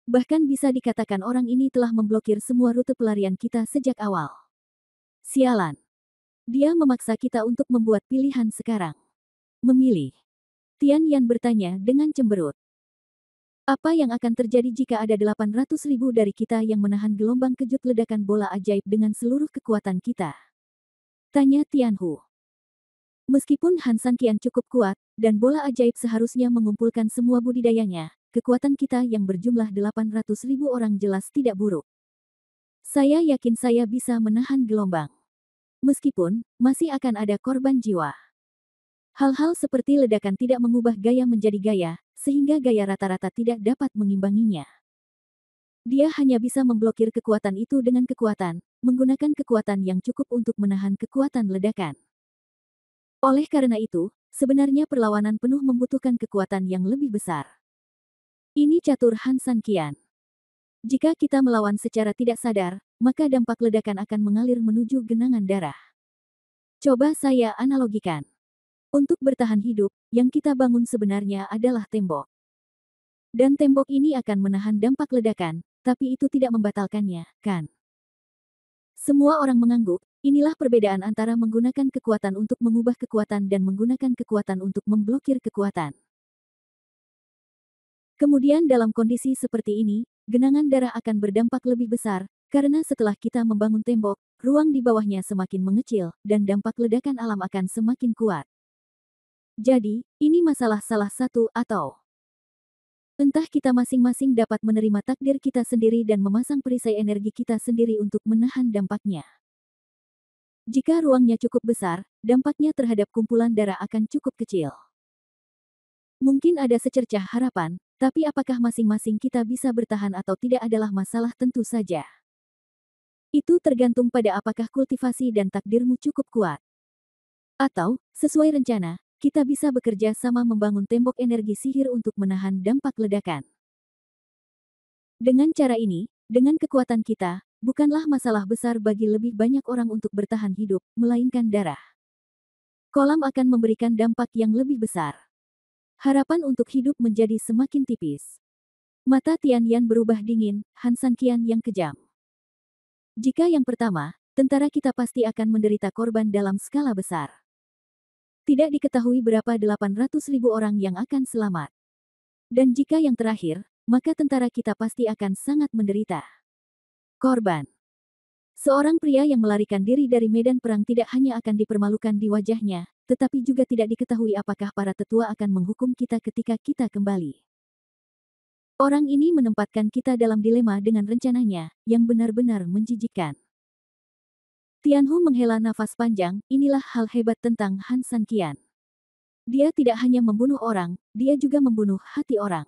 Bahkan bisa dikatakan orang ini telah memblokir semua rute pelarian kita sejak awal. Sialan. Dia memaksa kita untuk membuat pilihan sekarang. Memilih. Tian Yan bertanya dengan cemberut. Apa yang akan terjadi jika ada 800.000 dari kita yang menahan gelombang kejut ledakan bola ajaib dengan seluruh kekuatan kita? Tanya Tianhu. Meskipun Han Sanqian cukup kuat, dan bola ajaib seharusnya mengumpulkan semua budidayanya, kekuatan kita yang berjumlah 800.000 orang jelas tidak buruk. Saya yakin saya bisa menahan gelombang. Meskipun, masih akan ada korban jiwa. Hal-hal seperti ledakan tidak mengubah gaya menjadi gaya, sehingga gaya rata-rata tidak dapat mengimbanginya. Dia hanya bisa memblokir kekuatan itu dengan kekuatan, menggunakan kekuatan yang cukup untuk menahan kekuatan ledakan. Oleh karena itu, sebenarnya perlawanan penuh membutuhkan kekuatan yang lebih besar. Ini catur Han Sanqian. Jika kita melawan secara tidak sadar, maka dampak ledakan akan mengalir menuju genangan darah. Coba saya analogikan. Untuk bertahan hidup, yang kita bangun sebenarnya adalah tembok. Dan tembok ini akan menahan dampak ledakan, tapi itu tidak membatalkannya, kan? Semua orang mengangguk. Inilah perbedaan antara menggunakan kekuatan untuk mengubah kekuatan dan menggunakan kekuatan untuk memblokir kekuatan. Kemudian dalam kondisi seperti ini, genangan darah akan berdampak lebih besar, karena setelah kita membangun tembok, ruang di bawahnya semakin mengecil, dan dampak ledakan alam akan semakin kuat. Jadi, ini masalah salah satu atau entah kita masing-masing dapat menerima takdir kita sendiri dan memasang perisai energi kita sendiri untuk menahan dampaknya. Jika ruangnya cukup besar, dampaknya terhadap kumpulan darah akan cukup kecil. Mungkin ada secercah harapan, tapi apakah masing-masing kita bisa bertahan atau tidak adalah masalah tentu saja. Itu tergantung pada apakah kultivasi dan takdirmu cukup kuat. Atau, sesuai rencana, kita bisa bekerja sama membangun tembok energi sihir untuk menahan dampak ledakan. Dengan cara ini, dengan kekuatan kita, bukanlah masalah besar bagi lebih banyak orang untuk bertahan hidup, melainkan darah. Kolam akan memberikan dampak yang lebih besar. Harapan untuk hidup menjadi semakin tipis. Mata Tian Yan berubah dingin, Han Sanqian yang kejam. Jika yang pertama, tentara kita pasti akan menderita korban dalam skala besar. Tidak diketahui berapa 800.000 orang yang akan selamat. Dan jika yang terakhir, maka tentara kita pasti akan sangat menderita. Korban. Seorang pria yang melarikan diri dari medan perang tidak hanya akan dipermalukan di wajahnya, tetapi juga tidak diketahui apakah para tetua akan menghukum kita ketika kita kembali. Orang ini menempatkan kita dalam dilema dengan rencananya, yang benar-benar menjijikkan. Tianhu menghela nafas panjang, inilah hal hebat tentang Han Sanqian. Dia tidak hanya membunuh orang, dia juga membunuh hati orang.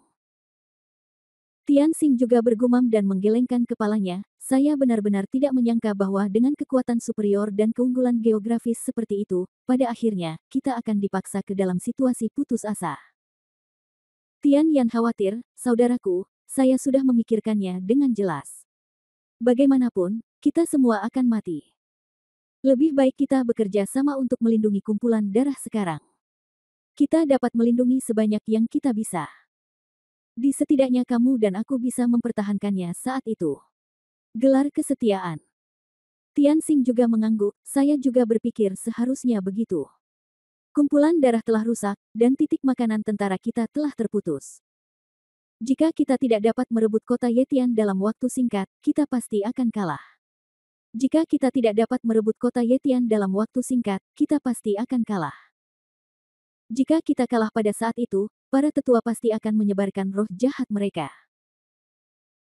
Tian Xing juga bergumam dan menggelengkan kepalanya, saya benar-benar tidak menyangka bahwa dengan kekuatan superior dan keunggulan geografis seperti itu, pada akhirnya, kita akan dipaksa ke dalam situasi putus asa. Tian Yan khawatir, saudaraku, saya sudah memikirkannya dengan jelas. Bagaimanapun, kita semua akan mati. Lebih baik kita bekerja sama untuk melindungi kumpulan darah sekarang. Kita dapat melindungi sebanyak yang kita bisa. Di setidaknya kamu dan aku bisa mempertahankannya saat itu. Gelar kesetiaan. Tian Xing juga mengangguk, saya juga berpikir seharusnya begitu. Kumpulan darah telah rusak, dan titik makanan tentara kita telah terputus. Jika kita tidak dapat merebut kota Yetian dalam waktu singkat, kita pasti akan kalah. Jika kita tidak dapat merebut kota Yetian dalam waktu singkat, kita pasti akan kalah. Jika kita kalah pada saat itu, para tetua pasti akan menyebarkan roh jahat mereka.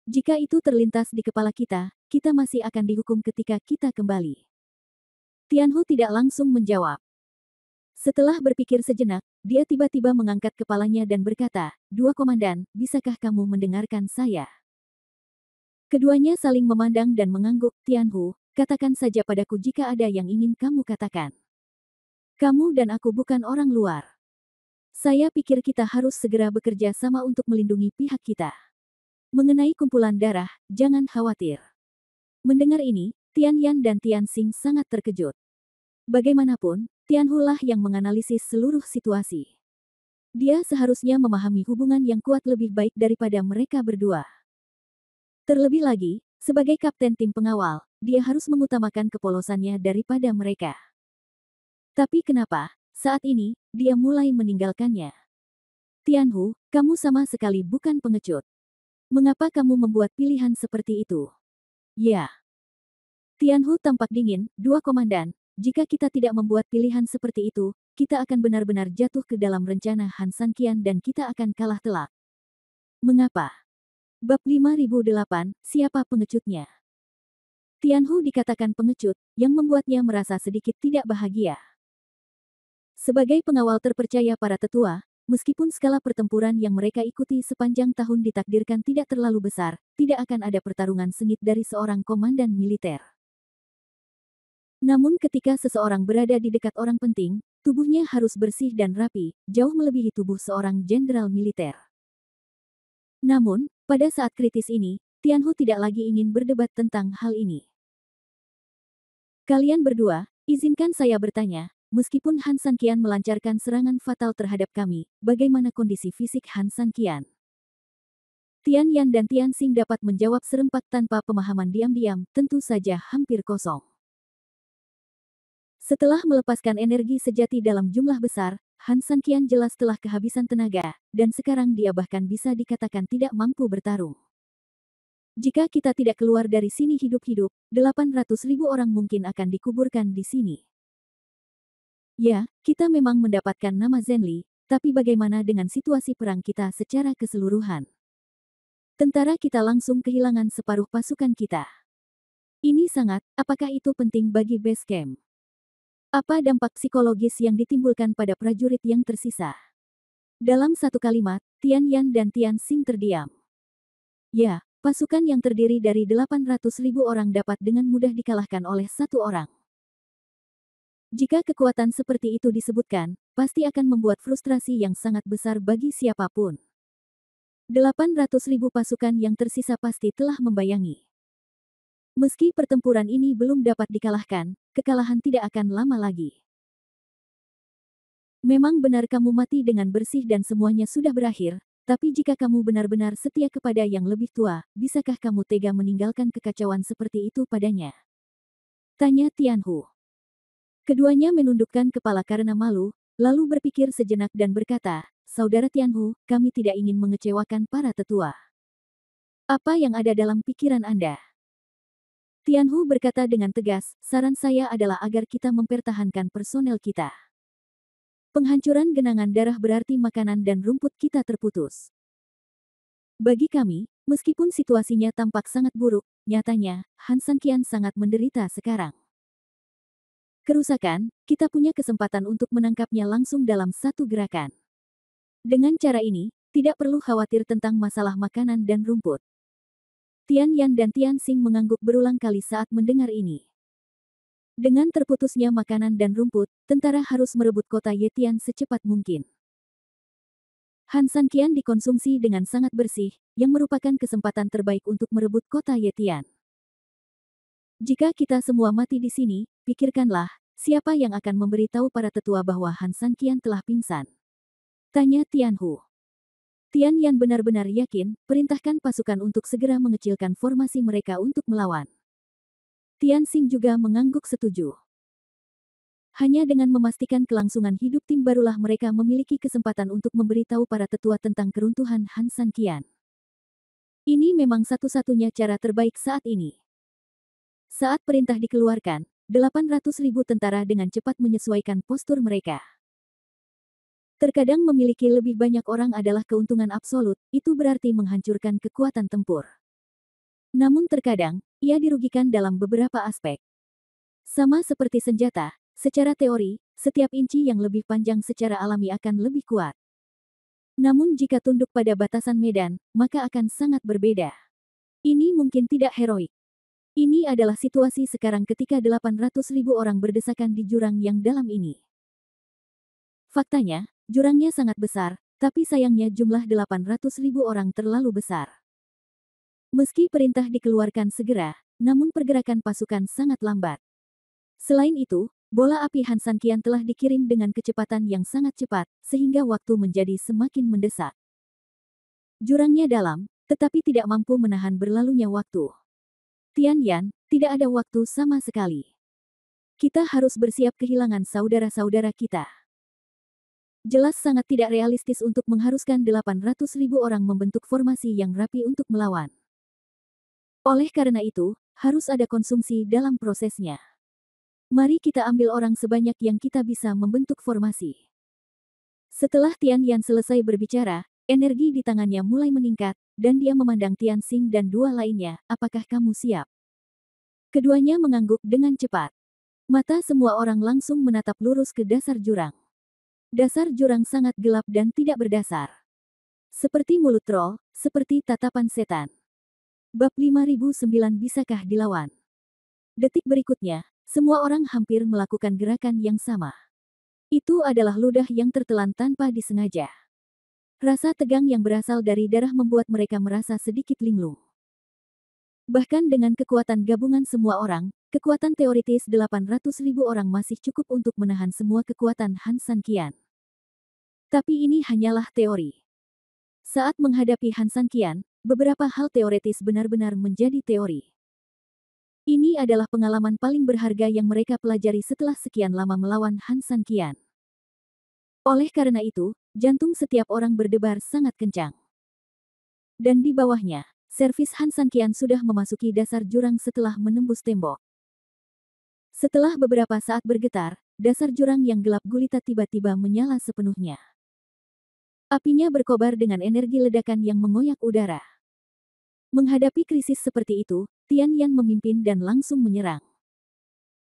Jika itu terlintas di kepala kita, kita masih akan dihukum ketika kita kembali. Tianhu tidak langsung menjawab. Setelah berpikir sejenak, dia tiba-tiba mengangkat kepalanya dan berkata, "Dua komandan, bisakah kamu mendengarkan saya?" Keduanya saling memandang dan mengangguk. Tianhu, katakan saja padaku jika ada yang ingin kamu katakan. Kamu dan aku bukan orang luar. Saya pikir kita harus segera bekerja sama untuk melindungi pihak kita. Mengenai kumpulan darah, jangan khawatir. Mendengar ini, Tian Yan dan Tian Xing sangat terkejut. Bagaimanapun, Tianhu lah yang menganalisis seluruh situasi. Dia seharusnya memahami hubungan yang kuat lebih baik daripada mereka berdua. Terlebih lagi, sebagai kapten tim pengawal, dia harus mengutamakan kepolosannya daripada mereka. Tapi kenapa, saat ini, dia mulai meninggalkannya? Tianhu, kamu sama sekali bukan pengecut. Mengapa kamu membuat pilihan seperti itu? Ya. Tianhu tampak dingin, dua komandan, jika kita tidak membuat pilihan seperti itu, kita akan benar-benar jatuh ke dalam rencana Han Sanqian dan kita akan kalah telak. Mengapa? Bab 5008, siapa pengecutnya? Tianhu dikatakan pengecut, yang membuatnya merasa sedikit tidak bahagia. Sebagai pengawal terpercaya para tetua, meskipun skala pertempuran yang mereka ikuti sepanjang tahun ditakdirkan tidak terlalu besar, tidak akan ada pertarungan sengit dari seorang komandan militer. Namun ketika seseorang berada di dekat orang penting, tubuhnya harus bersih dan rapi, jauh melebihi tubuh seorang jenderal militer. Namun, pada saat kritis ini, Tianhu tidak lagi ingin berdebat tentang hal ini. Kalian berdua, izinkan saya bertanya, meskipun Han Sanqian melancarkan serangan fatal terhadap kami, bagaimana kondisi fisik Han Sanqian? Tian Yan dan Tian Xing dapat menjawab serempak tanpa pemahaman diam-diam, tentu saja hampir kosong. Setelah melepaskan energi sejati dalam jumlah besar, Han Sanqian jelas telah kehabisan tenaga, dan sekarang dia bahkan bisa dikatakan tidak mampu bertarung. Jika kita tidak keluar dari sini hidup-hidup, 800.000 orang mungkin akan dikuburkan di sini. Ya, kita memang mendapatkan nama Zhenli, tapi bagaimana dengan situasi perang kita secara keseluruhan? Tentara kita langsung kehilangan separuh pasukan kita. Ini sangat, apakah itu penting bagi base camp? Apa dampak psikologis yang ditimbulkan pada prajurit yang tersisa? Dalam satu kalimat, Tian Yan dan Tian Xing terdiam. Ya, pasukan yang terdiri dari 800.000 orang dapat dengan mudah dikalahkan oleh satu orang. Jika kekuatan seperti itu disebutkan, pasti akan membuat frustrasi yang sangat besar bagi siapapun. 800.000 pasukan yang tersisa pasti telah membayangi. Meski pertempuran ini belum dapat dikalahkan, kekalahan tidak akan lama lagi. Memang benar kamu mati dengan bersih dan semuanya sudah berakhir, tapi jika kamu benar-benar setia kepada yang lebih tua, bisakah kamu tega meninggalkan kekacauan seperti itu padanya? Tanya Tianhu. Keduanya menundukkan kepala karena malu, lalu berpikir sejenak dan berkata, Saudara Tianhu, kami tidak ingin mengecewakan para tetua. Apa yang ada dalam pikiran Anda? Tianhu berkata dengan tegas, saran saya adalah agar kita mempertahankan personel kita. Penghancuran genangan darah berarti makanan dan rumput kita terputus. Bagi kami, meskipun situasinya tampak sangat buruk, nyatanya, Han Sanqian sangat menderita sekarang. Kerusakan, kita punya kesempatan untuk menangkapnya langsung dalam satu gerakan. Dengan cara ini, tidak perlu khawatir tentang masalah makanan dan rumput. Tian Yan dan Tian Xing mengangguk berulang kali saat mendengar ini. Dengan terputusnya makanan dan rumput, tentara harus merebut kota Yetian secepat mungkin. Han Sanqian dikonsumsi dengan sangat bersih, yang merupakan kesempatan terbaik untuk merebut kota Yetian. Jika kita semua mati di sini, pikirkanlah, siapa yang akan memberitahu para tetua bahwa Han Sanqian telah pingsan? Tanya Tianhu. Tian Yan benar-benar yakin, perintahkan pasukan untuk segera mengecilkan formasi mereka untuk melawan. Tian Xing juga mengangguk setuju. Hanya dengan memastikan kelangsungan hidup tim barulah mereka memiliki kesempatan untuk memberitahu para tetua tentang keruntuhan Han Sanqian. Ini memang satu-satunya cara terbaik saat ini. Saat perintah dikeluarkan, 800.000 tentara dengan cepat menyesuaikan postur mereka. Terkadang memiliki lebih banyak orang adalah keuntungan absolut, itu berarti menghancurkan kekuatan tempur. Namun terkadang, ia dirugikan dalam beberapa aspek. Sama seperti senjata, secara teori, setiap inci yang lebih panjang secara alami akan lebih kuat. Namun jika tunduk pada batasan medan, maka akan sangat berbeda. Ini mungkin tidak heroik. Ini adalah situasi sekarang ketika 800.000 orang berdesakan di jurang yang dalam ini. Faktanya, jurangnya sangat besar, tapi sayangnya jumlah 800.000 orang terlalu besar. Meski perintah dikeluarkan segera, namun pergerakan pasukan sangat lambat. Selain itu, bola api Han Sanqian telah dikirim dengan kecepatan yang sangat cepat, sehingga waktu menjadi semakin mendesak. Jurangnya dalam, tetapi tidak mampu menahan berlalunya waktu. Tian Yan, tidak ada waktu sama sekali. Kita harus bersiap kehilangan saudara-saudara kita. Jelas sangat tidak realistis untuk mengharuskan 800.000 orang membentuk formasi yang rapi untuk melawan. Oleh karena itu, harus ada konsumsi dalam prosesnya. Mari kita ambil orang sebanyak yang kita bisa membentuk formasi. Setelah Tian Yan selesai berbicara, energi di tangannya mulai meningkat, dan dia memandang Tian Xing dan dua lainnya, apakah kamu siap? Keduanya mengangguk dengan cepat. Mata semua orang langsung menatap lurus ke dasar jurang. Dasar jurang sangat gelap dan tidak berdasar. Seperti mulut troll, seperti tatapan setan. Bab 5009 bisakah dilawan? Detik berikutnya, semua orang hampir melakukan gerakan yang sama. Itu adalah ludah yang tertelan tanpa disengaja. Rasa tegang yang berasal dari darah membuat mereka merasa sedikit linglung. Bahkan dengan kekuatan gabungan semua orang, kekuatan teoritis 800.000 orang masih cukup untuk menahan semua kekuatan Han Sanqian. Tapi ini hanyalah teori. Saat menghadapi Han Sanqian, beberapa hal teoretis benar-benar menjadi teori. Ini adalah pengalaman paling berharga yang mereka pelajari setelah sekian lama melawan Han Sanqian. Oleh karena itu, jantung setiap orang berdebar sangat kencang. Dan di bawahnya, servis Han Sanqian sudah memasuki dasar jurang setelah menembus tembok. Setelah beberapa saat bergetar, dasar jurang yang gelap gulita tiba-tiba menyala sepenuhnya. Apinya berkobar dengan energi ledakan yang mengoyak udara. Menghadapi krisis seperti itu, Tian Yan memimpin dan langsung menyerang.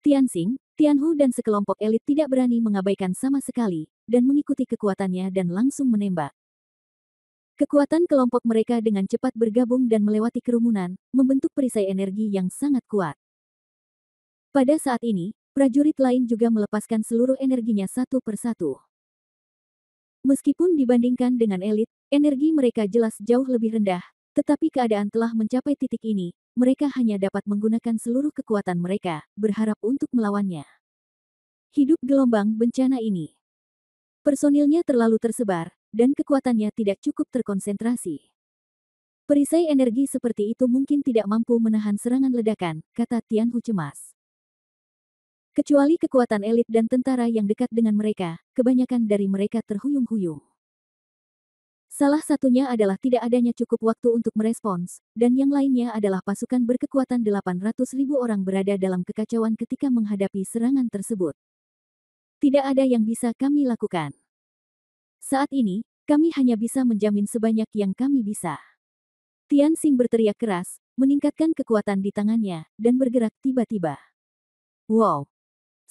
Tian Xing, Tianhu dan sekelompok elit tidak berani mengabaikan sama sekali, dan mengikuti kekuatannya dan langsung menembak. Kekuatan kelompok mereka dengan cepat bergabung dan melewati kerumunan, membentuk perisai energi yang sangat kuat. Pada saat ini, prajurit lain juga melepaskan seluruh energinya satu persatu. Meskipun dibandingkan dengan elit, energi mereka jelas jauh lebih rendah, tetapi keadaan telah mencapai titik ini, mereka hanya dapat menggunakan seluruh kekuatan mereka, berharap untuk melawannya. Hidup gelombang bencana ini. Personilnya terlalu tersebar, dan kekuatannya tidak cukup terkonsentrasi. Perisai energi seperti itu mungkin tidak mampu menahan serangan ledakan, kata Tianhu cemas. Kecuali kekuatan elit dan tentara yang dekat dengan mereka, kebanyakan dari mereka terhuyung-huyung. Salah satunya adalah tidak adanya cukup waktu untuk merespons, dan yang lainnya adalah pasukan berkekuatan 800.000 orang berada dalam kekacauan ketika menghadapi serangan tersebut. Tidak ada yang bisa kami lakukan. Saat ini, kami hanya bisa menjamin sebanyak yang kami bisa. Tian Xing berteriak keras, meningkatkan kekuatan di tangannya, dan bergerak tiba-tiba. Wow!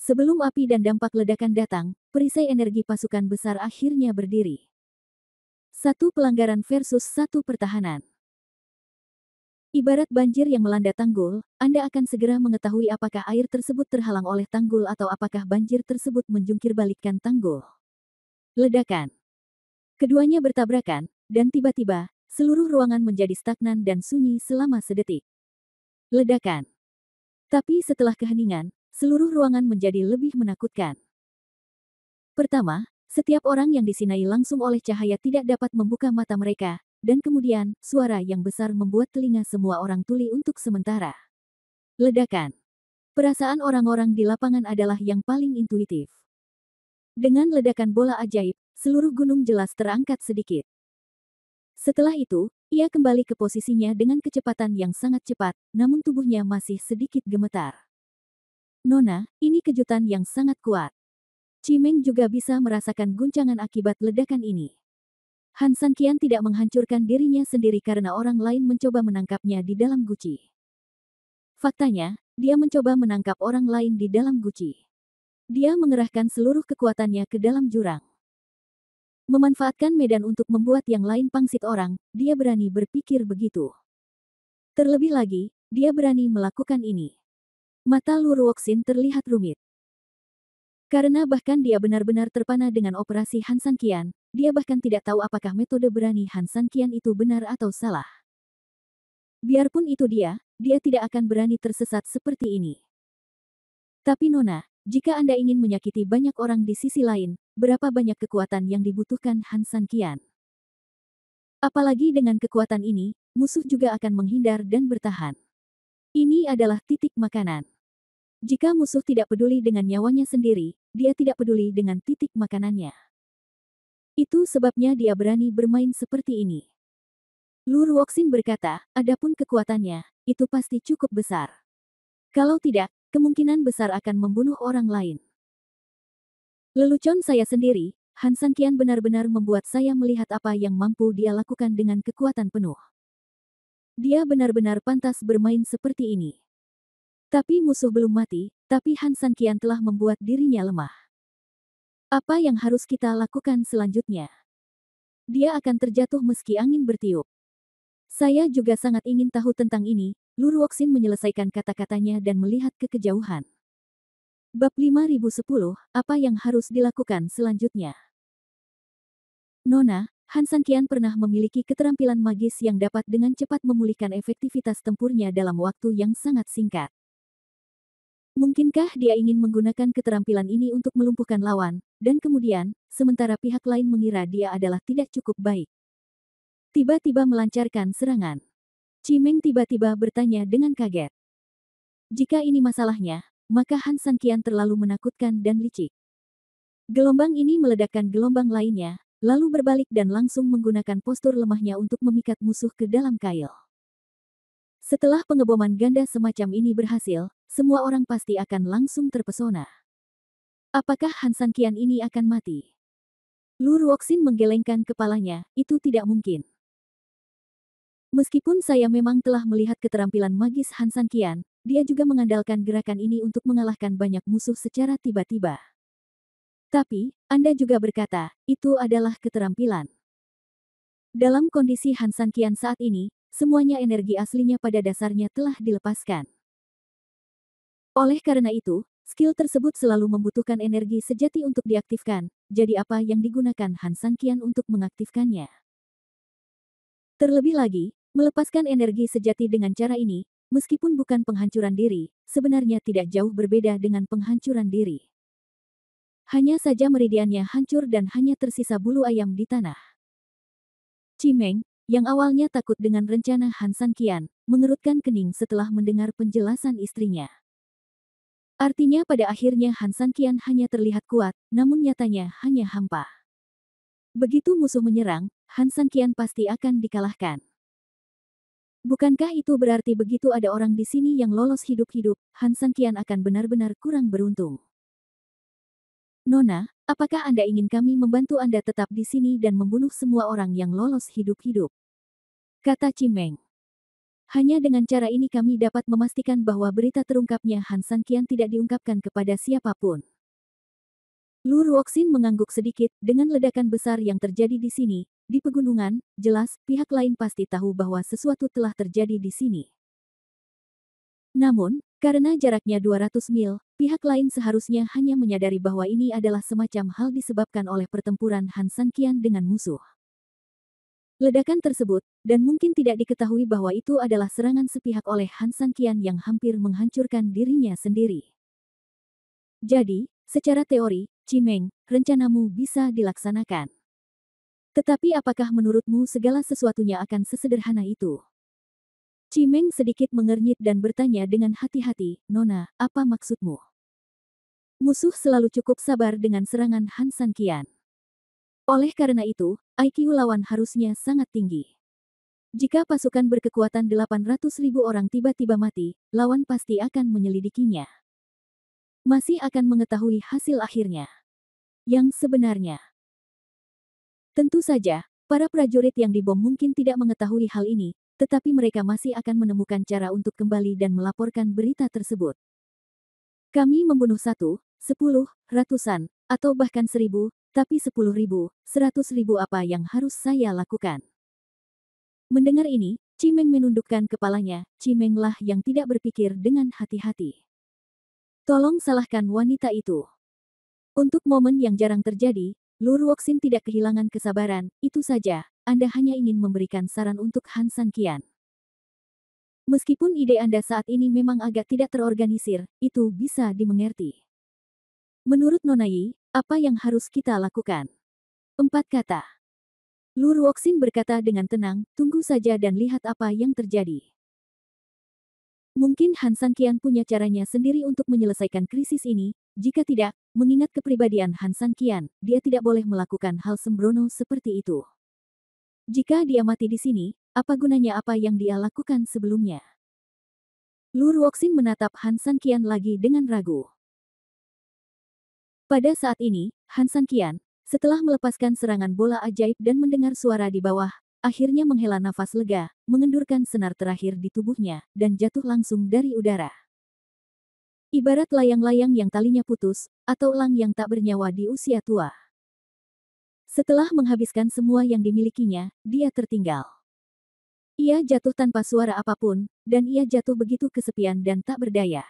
Sebelum api dan dampak ledakan datang, perisai energi pasukan besar akhirnya berdiri. Satu pelanggaran versus satu pertahanan. Ibarat banjir yang melanda tanggul, Anda akan segera mengetahui apakah air tersebut terhalang oleh tanggul atau apakah banjir tersebut menjungkir balikkan tanggul. Ledakan. Keduanya bertabrakan, dan tiba-tiba, seluruh ruangan menjadi stagnan dan sunyi selama sedetik. Ledakan. Tapi setelah keheningan, seluruh ruangan menjadi lebih menakutkan. Pertama, setiap orang yang disinai langsung oleh cahaya tidak dapat membuka mata mereka, dan kemudian, suara yang besar membuat telinga semua orang tuli untuk sementara. Ledakan. Perasaan orang-orang di lapangan adalah yang paling intuitif. Dengan ledakan bola ajaib, seluruh gunung jelas terangkat sedikit. Setelah itu, ia kembali ke posisinya dengan kecepatan yang sangat cepat, namun tubuhnya masih sedikit gemetar. Nona, ini kejutan yang sangat kuat. Cimeng juga bisa merasakan guncangan akibat ledakan ini. Han Sanqian tidak menghancurkan dirinya sendiri karena orang lain mencoba menangkapnya di dalam guci. Faktanya, dia mencoba menangkap orang lain di dalam guci. Dia mengerahkan seluruh kekuatannya ke dalam jurang. Memanfaatkan medan untuk membuat yang lain pangsit orang, dia berani berpikir begitu. Terlebih lagi, dia berani melakukan ini. Mata Lu Ruoxin terlihat rumit. Karena bahkan dia benar-benar terpana dengan operasi Han Sanqian, dia bahkan tidak tahu apakah metode berani Han Sanqian itu benar atau salah. Biarpun itu dia tidak akan berani tersesat seperti ini. Tapi Nona, jika Anda ingin menyakiti banyak orang di sisi lain, berapa banyak kekuatan yang dibutuhkan Han Sanqian? Apalagi dengan kekuatan ini, musuh juga akan menghindar dan bertahan. Ini adalah titik makanan. Jika musuh tidak peduli dengan nyawanya sendiri, dia tidak peduli dengan titik makanannya. Itu sebabnya dia berani bermain seperti ini. Lu Ruoxin berkata, adapun kekuatannya, itu pasti cukup besar. Kalau tidak, kemungkinan besar akan membunuh orang lain. Lelucon saya sendiri, Han Sanqian benar-benar membuat saya melihat apa yang mampu dia lakukan dengan kekuatan penuh. Dia benar-benar pantas bermain seperti ini. Tapi musuh belum mati, tapi Han Sanqian telah membuat dirinya lemah. Apa yang harus kita lakukan selanjutnya? Dia akan terjatuh meski angin bertiup. Saya juga sangat ingin tahu tentang ini, Lu Ruoxin menyelesaikan kata-katanya dan melihat ke kejauhan. Bab 5010, apa yang harus dilakukan selanjutnya? Nona, Han Sanqian pernah memiliki keterampilan magis yang dapat dengan cepat memulihkan efektivitas tempurnya dalam waktu yang sangat singkat. Mungkinkah dia ingin menggunakan keterampilan ini untuk melumpuhkan lawan, dan kemudian, sementara pihak lain mengira dia adalah tidak cukup baik. Tiba-tiba melancarkan serangan. Cimeng tiba-tiba bertanya dengan kaget. Jika ini masalahnya, maka Han Sanqian terlalu menakutkan dan licik. Gelombang ini meledakkan gelombang lainnya, lalu berbalik dan langsung menggunakan postur lemahnya untuk memikat musuh ke dalam kail. Setelah pengeboman ganda semacam ini berhasil, semua orang pasti akan langsung terpesona. Apakah Han Sanqian ini akan mati? Lu Ruoxin menggelengkan kepalanya, itu tidak mungkin. Meskipun saya memang telah melihat keterampilan magis Han Sanqian, dia juga mengandalkan gerakan ini untuk mengalahkan banyak musuh secara tiba-tiba. Tapi, Anda juga berkata, itu adalah keterampilan. Dalam kondisi Han Sanqian saat ini, semuanya energi aslinya pada dasarnya telah dilepaskan. Oleh karena itu, skill tersebut selalu membutuhkan energi sejati untuk diaktifkan, jadi apa yang digunakan Han Sanqian untuk mengaktifkannya? Terlebih lagi, melepaskan energi sejati dengan cara ini, meskipun bukan penghancuran diri, sebenarnya tidak jauh berbeda dengan penghancuran diri. Hanya saja meridiannya hancur dan hanya tersisa bulu ayam di tanah. Cimeng, yang awalnya takut dengan rencana Han San Qian, mengerutkan kening setelah mendengar penjelasan istrinya. Artinya pada akhirnya Han San Qian hanya terlihat kuat, namun nyatanya hanya hampa. Begitu musuh menyerang, Han San Qian pasti akan dikalahkan. Bukankah itu berarti begitu ada orang di sini yang lolos hidup-hidup, Han San Qian akan benar-benar kurang beruntung? Nona, apakah Anda ingin kami membantu Anda tetap di sini dan membunuh semua orang yang lolos hidup-hidup? Kata Cimeng. Hanya dengan cara ini kami dapat memastikan bahwa berita terungkapnya Han San Qian tidak diungkapkan kepada siapapun. Lu Ruoxin mengangguk sedikit dengan ledakan besar yang terjadi di sini. Di pegunungan, jelas, pihak lain pasti tahu bahwa sesuatu telah terjadi di sini. Namun, karena jaraknya 200 mil, pihak lain seharusnya hanya menyadari bahwa ini adalah semacam hal disebabkan oleh pertempuran Han San Qian dengan musuh. Ledakan tersebut, dan mungkin tidak diketahui bahwa itu adalah serangan sepihak oleh Han San Qian yang hampir menghancurkan dirinya sendiri. Jadi, secara teori, Cimeng, rencanamu bisa dilaksanakan. Tetapi apakah menurutmu segala sesuatunya akan sesederhana itu? Cimeng sedikit mengernyit dan bertanya dengan hati-hati, Nona, apa maksudmu? Musuh selalu cukup sabar dengan serangan Han San Qian. Oleh karena itu, IQ lawan harusnya sangat tinggi. Jika pasukan berkekuatan 800.000 orang tiba-tiba mati, lawan pasti akan menyelidikinya. Masih akan mengetahui hasil akhirnya. Yang sebenarnya. Tentu saja, para prajurit yang dibom mungkin tidak mengetahui hal ini, tetapi mereka masih akan menemukan cara untuk kembali dan melaporkan berita tersebut. Kami membunuh 1, 10, ratusan, atau bahkan 1.000, tapi 10.000, 100.000 apa yang harus saya lakukan? Mendengar ini, Cimeng menundukkan kepalanya, Cimenglah yang tidak berpikir dengan hati-hati. Tolong salahkan wanita itu. Untuk momen yang jarang terjadi, Lu Ruoxin tidak kehilangan kesabaran, itu saja, Anda hanya ingin memberikan saran untuk Han San Qian. Meskipun ide Anda saat ini memang agak tidak terorganisir, itu bisa dimengerti. Menurut Nona Yi, apa yang harus kita lakukan? 4 kata. Lu Ruoxin berkata dengan tenang, tunggu saja dan lihat apa yang terjadi. Mungkin Han San Qian punya caranya sendiri untuk menyelesaikan krisis ini, jika tidak, mengingat kepribadian Han San Qian, dia tidak boleh melakukan hal sembrono seperti itu. Jika dia mati di sini, apa gunanya apa yang dia lakukan sebelumnya? Lu Ruoxin menatap Han San Qian lagi dengan ragu. Pada saat ini, Han San Qian, setelah melepaskan serangan bola ajaib dan mendengar suara di bawah, akhirnya menghela nafas lega, mengendurkan senar terakhir di tubuhnya, dan jatuh langsung dari udara. Ibarat layang-layang yang talinya putus, atau elang yang tak bernyawa di usia tua. Setelah menghabiskan semua yang dimilikinya, dia tertinggal. Ia jatuh tanpa suara apapun, dan ia jatuh begitu kesepian dan tak berdaya.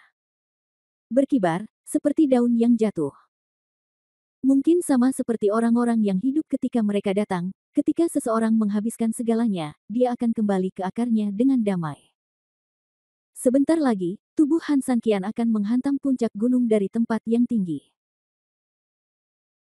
Berkibar, seperti daun yang jatuh. Mungkin sama seperti orang-orang yang hidup ketika mereka datang, ketika seseorang menghabiskan segalanya, dia akan kembali ke akarnya dengan damai. Sebentar lagi, tubuh Han San Qian akan menghantam puncak gunung dari tempat yang tinggi.